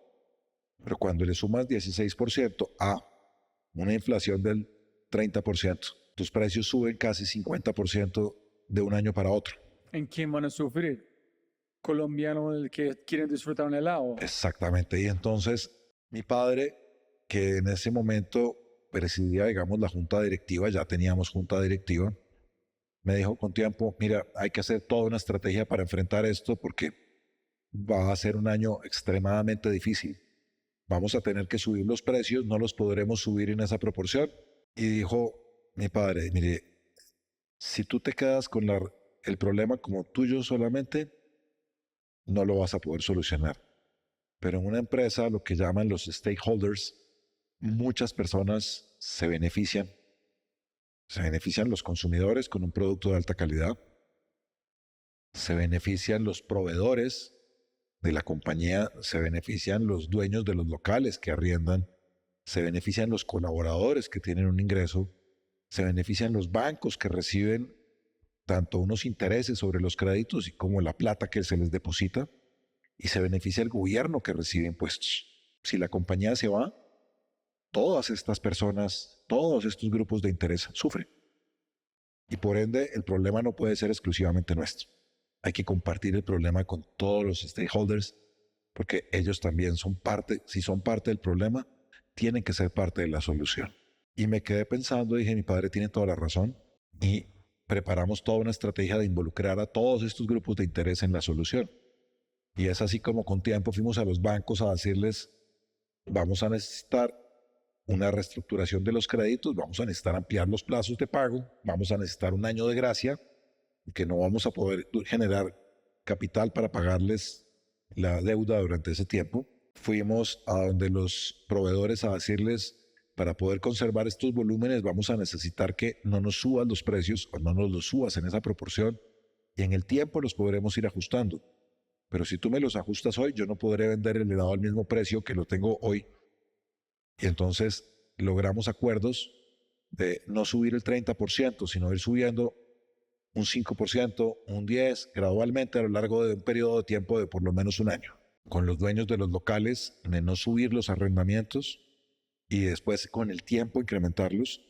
Pero cuando le sumas 16% a una inflación del 30%, tus precios suben casi 50% de un año para otro. ¿En quién van a sufrir? Colombiano el que quieren disfrutar un helado. Exactamente. Y entonces mi padre, que en ese momento presidía, digamos, la junta directiva, ya teníamos junta directiva, me dijo con tiempo, mira, hay que hacer toda una estrategia para enfrentar esto porque va a ser un año extremadamente difícil. Vamos a tener que subir los precios, no los podremos subir en esa proporción. Y dijo mi padre, mire, si tú te quedas con el problema como tuyo solamente, no lo vas a poder solucionar. Pero en una empresa, lo que llaman los stakeholders, muchas personas se benefician. Se benefician los consumidores con un producto de alta calidad. Se benefician los proveedores de la compañía, se benefician los dueños de los locales que arriendan, se benefician los colaboradores que tienen un ingreso, se benefician los bancos que reciben tanto unos intereses sobre los créditos y como la plata que se les deposita, y se beneficia el gobierno que recibe impuestos. Si la compañía se va, todas estas personas, todos estos grupos de interés sufren. Y por ende, el problema no puede ser exclusivamente nuestro. Hay que compartir el problema con todos los stakeholders, porque ellos también son parte, si son parte del problema, tienen que ser parte de la solución. Y me quedé pensando, dije, mi padre tiene toda la razón, y preparamos toda una estrategia de involucrar a todos estos grupos de interés en la solución. Y es así como con tiempo fuimos a los bancos a decirles, vamos a necesitar una reestructuración de los créditos, vamos a necesitar ampliar los plazos de pago, vamos a necesitar un año de gracia, que no vamos a poder generar capital para pagarles la deuda durante ese tiempo. Fuimos a donde los proveedores a decirles, para poder conservar estos volúmenes vamos a necesitar que no nos suban los precios o no nos los subas en esa proporción y en el tiempo los podremos ir ajustando. Pero si tú me los ajustas hoy, yo no podré vender el helado al mismo precio que lo tengo hoy. Y entonces logramos acuerdos de no subir el 30%, sino ir subiendo un 5%, un 10%, gradualmente a lo largo de un periodo de tiempo de por lo menos un año. Con los dueños de los locales, de no subir los arrendamientos y después con el tiempo incrementarlos.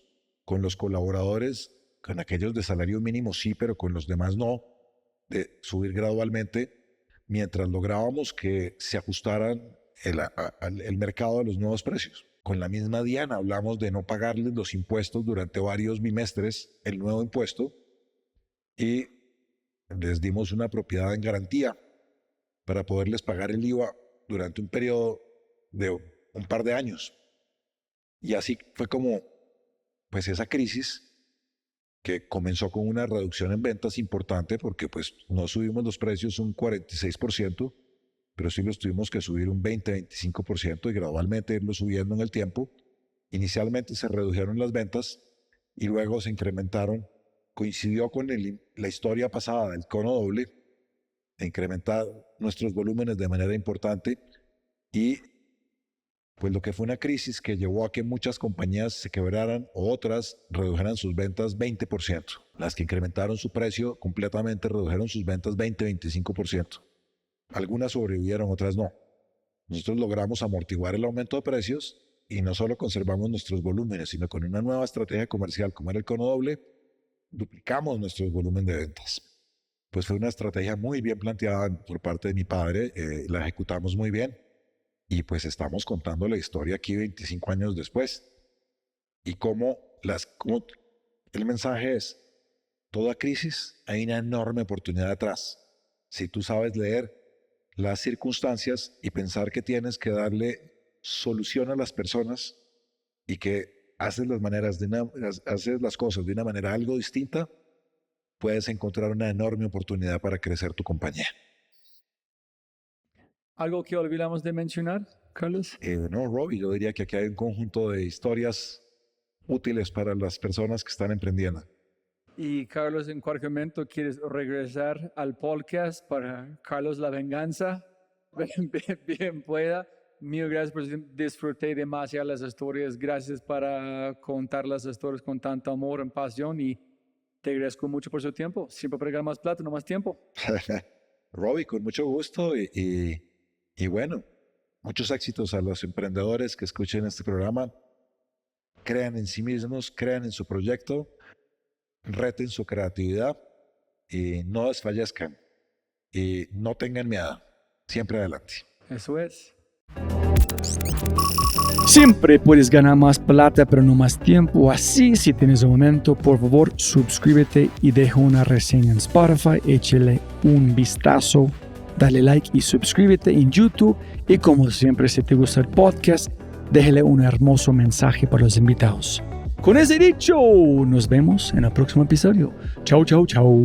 Con los colaboradores, con aquellos de salario mínimo sí, pero con los demás no, de subir gradualmente mientras lográbamos que se ajustaran el mercado a los nuevos precios. Con la misma diana hablamos de no pagarles los impuestos durante varios bimestres, el nuevo impuesto, y les dimos una propiedad en garantía para poderles pagar el IVA durante un periodo de un par de años. Y así fue como, pues esa crisis que comenzó con una reducción en ventas importante porque pues no subimos los precios un 46%, pero sí los tuvimos que subir un 20-25% y gradualmente irlo subiendo en el tiempo. Inicialmente se redujeron las ventas y luego se incrementaron. Coincidió con la historia pasada del cono doble, incrementar nuestros volúmenes de manera importante y pues lo que fue una crisis que llevó a que muchas compañías se quebraran o otras redujeran sus ventas 20%. Las que incrementaron su precio completamente redujeron sus ventas 20-25%. Algunas sobrevivieron, otras no. Nosotros logramos amortiguar el aumento de precios y no solo conservamos nuestros volúmenes, sino con una nueva estrategia comercial como era el cono doble, duplicamos nuestro volumen de ventas. Pues fue una estrategia muy bien planteada por parte de mi padre, la ejecutamos muy bien y pues estamos contando la historia aquí 25 años después. Y cómo el mensaje es, toda crisis hay una enorme oportunidad atrás. Si tú sabes leer las circunstancias y pensar que tienes que darle solución a las personas y que haces las cosas de una manera algo distinta, puedes encontrar una enorme oportunidad para crecer tu compañía. ¿Algo que olvidamos de mencionar, Carlos? No, Robbie, yo diría que aquí hay un conjunto de historias útiles para las personas que están emprendiendo. Y Carlos, en cualquier momento quieres regresar al podcast para Carlos la Venganza, bien pueda. Mil gracias por disfruté demasiado las historias. Gracias para contar las historias con tanto amor y pasión y te agradezco mucho por su tiempo. Siempre para ganar más plata, no más tiempo. Robbie, con mucho gusto y bueno, muchos éxitos a los emprendedores que escuchen este programa. Crean en sí mismos, crean en su proyecto reten su creatividad, no desfallezcan, no tengan miedo, siempre adelante. Eso es. Siempre puedes ganar más plata, pero no más tiempo. Así, si tienes un momento, por favor, suscríbete y deja una reseña en Spotify. Échale un vistazo, dale like y suscríbete en YouTube. Y como siempre, si te gusta el podcast, déjale un hermoso mensaje para los invitados. Con ese dicho, nos vemos en el próximo episodio. Chau, chau, chau.